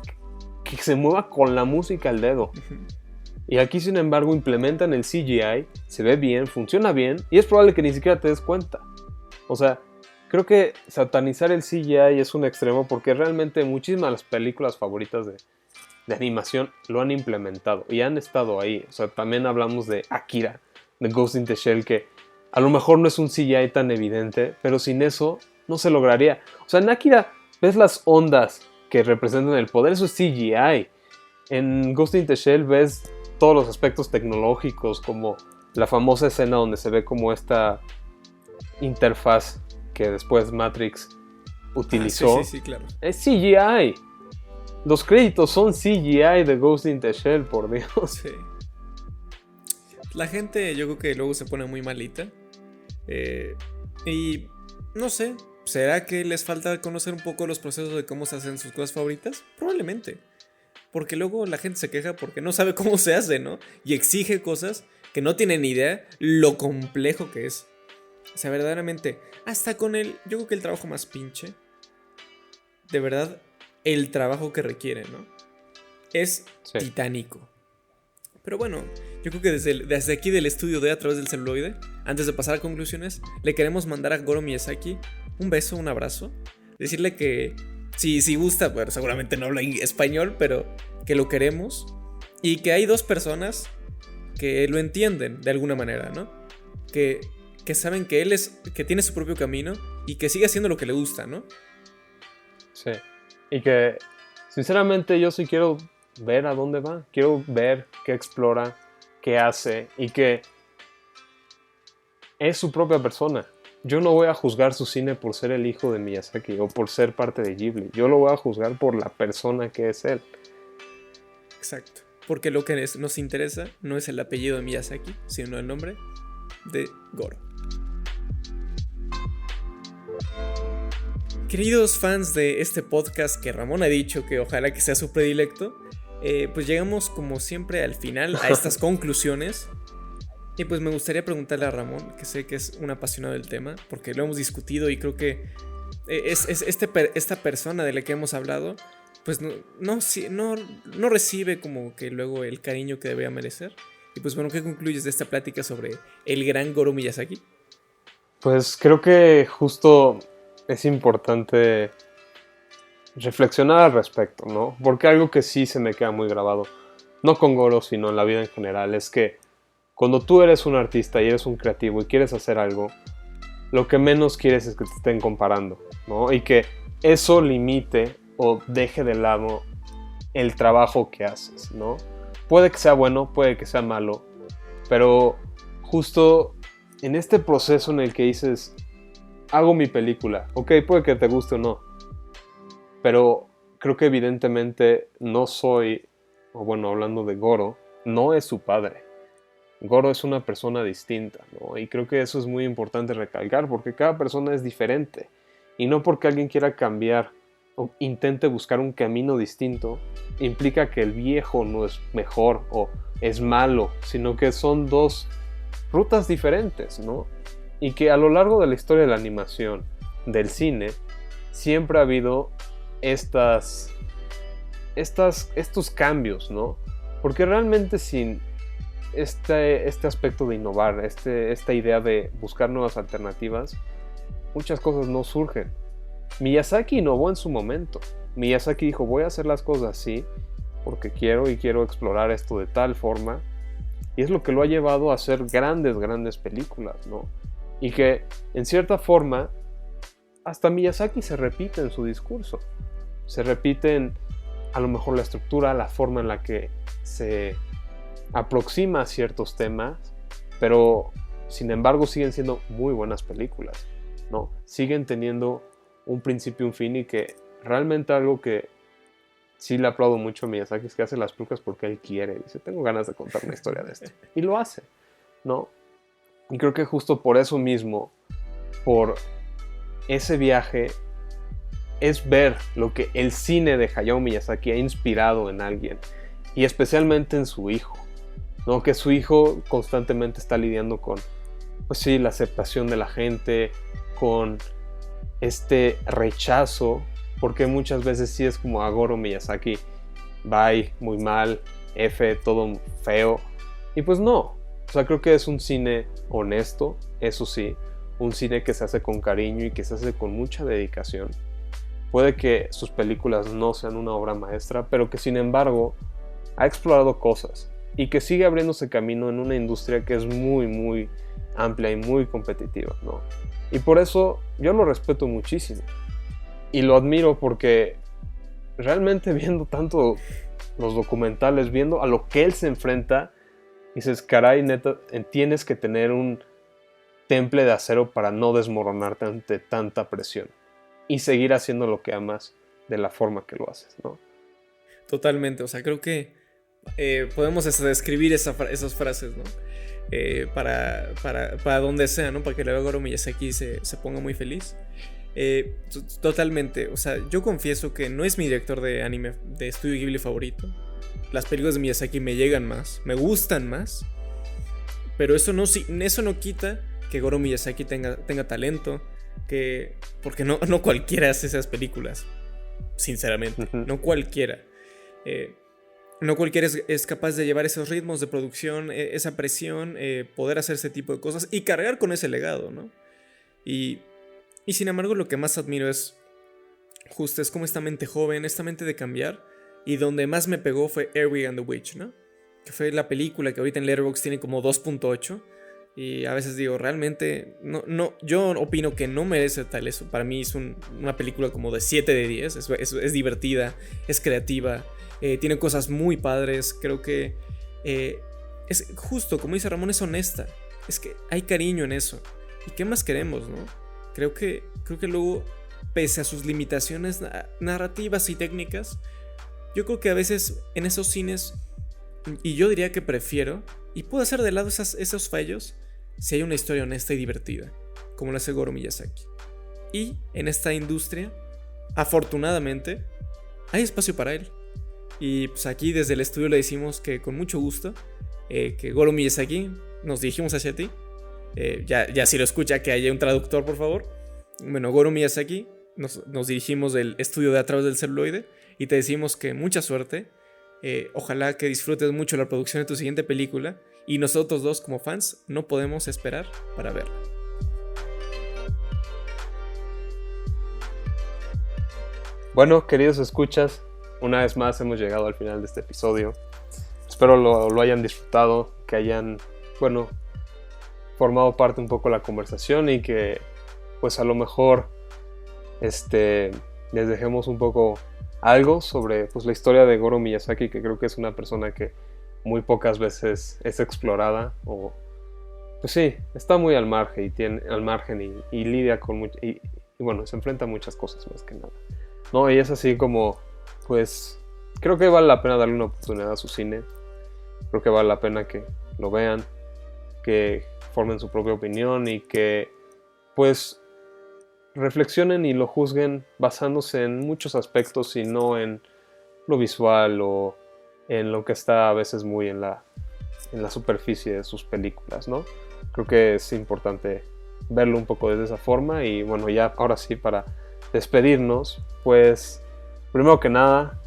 que se mueva con la música al dedo. Uh-huh. Y aquí, sin embargo, implementan el CGI, se ve bien, funciona bien, y es probable que ni siquiera te des cuenta. O sea, creo que satanizar el CGI es un extremo, porque realmente muchísimas de las películas favoritas de animación lo han implementado y han estado ahí. O sea, también hablamos de Akira, de Ghost in the Shell, que a lo mejor no es un CGI tan evidente, pero sin eso no se lograría. O sea, en Akira ves las ondas que representan el poder, eso es CGI. En Ghost in the Shell ves todos los aspectos tecnológicos, como la famosa escena donde se ve como esta interfaz que después Matrix utilizó. Sí, claro. Es CGI. Los créditos son CGI de Ghost in the Shell, por Dios. Sí. La gente, yo creo que luego se pone muy malita. Y no sé, ¿será que les falta conocer un poco los procesos de cómo se hacen sus cosas favoritas? Probablemente. Porque luego la gente se queja porque no sabe cómo se hace, ¿no? Y exige cosas que no tienen ni idea lo complejo que es. O sea, verdaderamente, hasta con yo creo que el trabajo más pinche, de verdad, el trabajo que requiere, ¿no? Es titánico. Pero bueno, yo creo que desde aquí del estudio de A Través del Celuloide antes de pasar a conclusiones, le queremos mandar a Goro Miyazaki un beso, un abrazo. Decirle que si gusta, bueno, seguramente no habla español, pero que lo queremos. Y que hay dos personas que lo entienden de alguna manera, ¿no? Que saben que él que tiene su propio camino y que sigue haciendo lo que le gusta, ¿no? Sí. Y que, sinceramente, yo sí quiero ver a dónde va. Quiero ver qué explora, qué hace y que es su propia persona. Yo no voy a juzgar su cine por ser el hijo de Miyazaki o por ser parte de Ghibli. Yo lo voy a juzgar por la persona que es él. Exacto. Porque lo que nos interesa no es el apellido de Miyazaki, sino el nombre de Goro. Queridos fans de este podcast que Ramón ha dicho que ojalá que sea su predilecto, pues llegamos como siempre al final a estas conclusiones. Y pues me gustaría preguntarle a Ramón, que sé que es un apasionado del tema, porque lo hemos discutido y creo que esta persona de la que hemos hablado, pues no recibe como que luego el cariño que debería merecer. Y pues bueno, ¿qué concluyes de esta plática sobre el gran Goro Miyazaki? Pues creo que justo es importante reflexionar al respecto, ¿no? Porque algo que sí se me queda muy grabado, no con Goro, sino en la vida en general, es que cuando tú eres un artista y eres un creativo y quieres hacer algo, lo que menos quieres es que te estén comparando, ¿no? Y que eso limite o deje de lado el trabajo que haces, ¿no? Puede que sea bueno, puede que sea malo, pero justo en este proceso en el que dices, hago mi película, ok, puede que te guste o no, pero creo que evidentemente no soy, o bueno, hablando de Goro, no es su padre. Goro es una persona distinta, ¿no? Y creo que eso es muy importante recalcar porque cada persona es diferente. Y no porque alguien quiera cambiar o intente buscar un camino distinto, implica que el viejo no es mejor o es malo, sino que son dos rutas diferentes, ¿no? Y que a lo largo de la historia de la animación, del cine, siempre ha habido estos cambios, ¿no? Porque realmente sin este aspecto de innovar, esta idea de buscar nuevas alternativas, muchas cosas no surgen. Miyazaki innovó en su momento. Miyazaki dijo, voy a hacer las cosas así porque quiero explorar esto de tal forma, y es lo que lo ha llevado a hacer grandes películas, ¿no? Y que en cierta forma hasta Miyazaki se repite en su discurso, se repiten a lo mejor la estructura, la forma en la que se aproxima a ciertos temas, pero sin embargo siguen siendo muy buenas películas, ¿no? Siguen teniendo un principio y un fin, y que realmente algo que sí le aplaudo mucho a Miyazaki es que hace las películas porque él quiere. Dice, tengo ganas de contar una historia de esto. Y lo hace, ¿no? Y creo que justo por eso mismo, por ese viaje, es ver lo que el cine de Hayao Miyazaki ha inspirado en alguien, y especialmente en su hijo, ¿no? Que su hijo constantemente está lidiando con, pues sí, la aceptación de la gente, con este rechazo, porque muchas veces sí es como a Goro Miyazaki, bye, muy mal, F, todo feo, y pues no, o sea, creo que es un cine honesto, eso sí, un cine que se hace con cariño y que se hace con mucha dedicación. Puede que sus películas no sean una obra maestra, pero que sin embargo ha explorado cosas y que sigue abriéndose camino en una industria que es muy amplia y muy competitiva, ¿no? Y por eso yo lo respeto muchísimo y lo admiro, porque realmente viendo tanto los documentales, viendo a lo que él se enfrenta, dices, caray, neta, tienes que tener un temple de acero para no desmoronarte ante tanta presión y seguir haciendo lo que amas de la forma que lo haces, ¿no? Totalmente, o sea, creo que podemos hasta describir esas frases, ¿no? Para donde sea, ¿no? Para que luego Goro Miyazaki se ponga muy feliz. Totalmente, o sea, yo confieso que no es mi director de anime de estudio Ghibli favorito. Las películas de Miyazaki me llegan más, me gustan más, pero eso no quita que Goro Miyazaki tenga talento, porque no cualquiera hace esas películas, sinceramente, no cualquiera. no cualquiera es capaz de llevar esos ritmos de producción, esa presión, poder hacer ese tipo de cosas y cargar con ese legado, ¿no? Y sin embargo lo que más admiro es justo es como esta mente joven, esta mente de cambiar. Y donde más me pegó fue Earwig and the Witch, ¿no? Que fue la película que ahorita en Letterboxd tiene como 2.8. Y a veces digo, realmente, no, yo opino que no merece tal eso. Para mí es una película como de 7 de 10. Es divertida, es creativa, tiene cosas muy padres. Creo que es justo, como dice Ramón, es honesta. Es que hay cariño en eso. ¿Y qué más queremos, no? Creo que luego, pese a sus limitaciones narrativas y técnicas, yo creo que a veces en esos cines, y yo diría que prefiero, y puedo hacer de lado esos fallos, si hay una historia honesta y divertida, como lo hace Goro Miyazaki. Y en esta industria, afortunadamente, hay espacio para él. Y pues aquí desde el estudio le decimos que con mucho gusto, que Goro Miyazaki, nos dirigimos hacia ti. Ya si lo escucha, que haya un traductor, por favor. Bueno, Goro Miyazaki, nos dirigimos del estudio de A Través del Celuloide y te decimos que mucha suerte. Ojalá que disfrutes mucho la producción de tu siguiente película y nosotros dos como fans no podemos esperar para verla. Bueno, queridos escuchas, una vez más hemos llegado al final de este episodio. Espero lo hayan disfrutado, que hayan, bueno, formado parte un poco de la conversación y que pues a lo mejor les dejemos un poco algo sobre pues, la historia de Goro Miyazaki, que creo que es una persona que muy pocas veces es explorada o pues sí, está muy al margen y lidia con mucho y bueno, se enfrenta a muchas cosas más que nada, ¿no? Y es así como pues creo que vale la pena darle una oportunidad a su cine. Creo que vale la pena que lo vean, que formen su propia opinión y que pues reflexionen y lo juzguen basándose en muchos aspectos y no en lo visual o en lo que está a veces muy en la superficie de sus películas, ¿no? Creo que es importante verlo un poco de esa forma y bueno, ya ahora sí para despedirnos, pues primero que nada,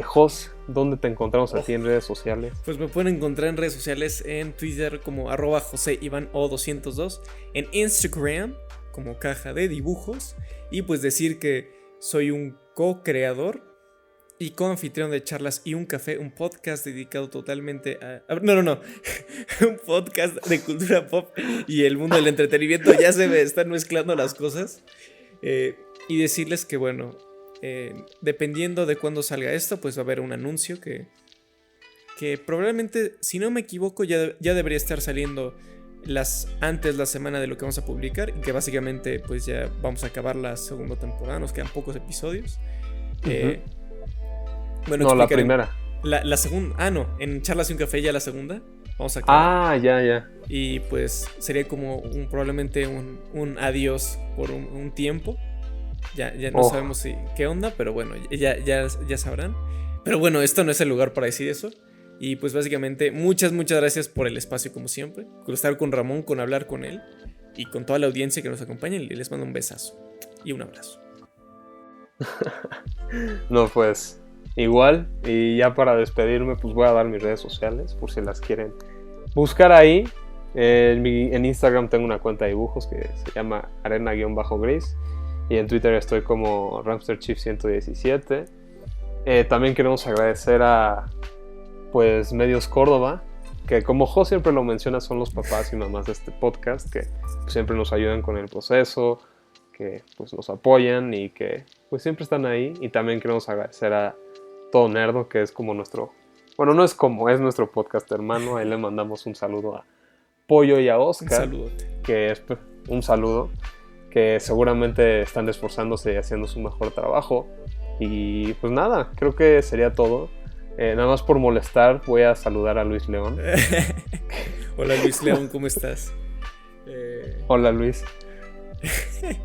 Jos, ¿dónde te encontramos a ti en redes sociales? Pues me pueden encontrar en redes sociales en Twitter como @JoseIvanO202, en Instagram como Caja de Dibujos y pues decir que soy un co-creador y co-anfitrión de Charlas y un Café, un podcast dedicado totalmente a un podcast de cultura pop y el mundo del entretenimiento. Ya se me están mezclando las cosas y decirles que bueno, dependiendo de cuándo salga esto, pues va a haber un anuncio que probablemente, si no me equivoco, ya debería estar saliendo antes la semana de lo que vamos a publicar, y que básicamente pues ya vamos a acabar la segunda temporada, nos quedan pocos episodios. Bueno, no, la primera. La segunda, no, en Charlas y un Café ya la segunda, vamos a acabar. Ya. Y pues sería como probablemente un adiós por un tiempo. Ya no sabemos qué onda, pero bueno, ya sabrán. Pero bueno, esto no es el lugar para decir eso. Y pues básicamente muchas gracias por el espacio como siempre, por estar con Ramón, con hablar con él y con toda la audiencia que nos acompaña. Y les mando un besazo y un abrazo. No, pues igual, y ya para despedirme pues voy a dar mis redes sociales por si las quieren buscar ahí. En Instagram tengo una cuenta de dibujos que se llama arena-gris y en Twitter estoy como RamsterChief117. También queremos agradecer a pues Medios Córdoba, que como Jo siempre lo menciona, son los papás y mamás de este podcast, que pues, siempre nos ayudan con el proceso, que pues nos apoyan y que pues siempre están ahí. Y también queremos agradecer a Todo Nerdo, que es como nuestro, bueno, no es como, es nuestro podcast hermano. Ahí le mandamos un saludo a Pollo y a Oscar, que es un saludo, que seguramente están esforzándose y haciendo su mejor trabajo. Y pues nada, creo que sería todo. Nada más por molestar, voy a saludar a Luis León. Hola Luis León, ¿cómo estás? Hola Luis.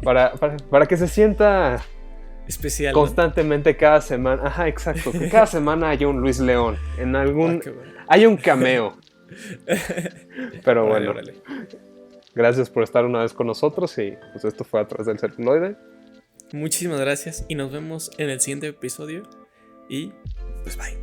Para que se sienta especial, constantemente, ¿no? Cada semana. Ajá, exacto. Que cada semana haya un Luis León. En algún. Hay un cameo. Pero bueno. Vale. Gracias por estar una vez con nosotros. Y pues esto fue A Través del Celuloide. Muchísimas gracias. Y nos vemos en el siguiente episodio. Y pues bye.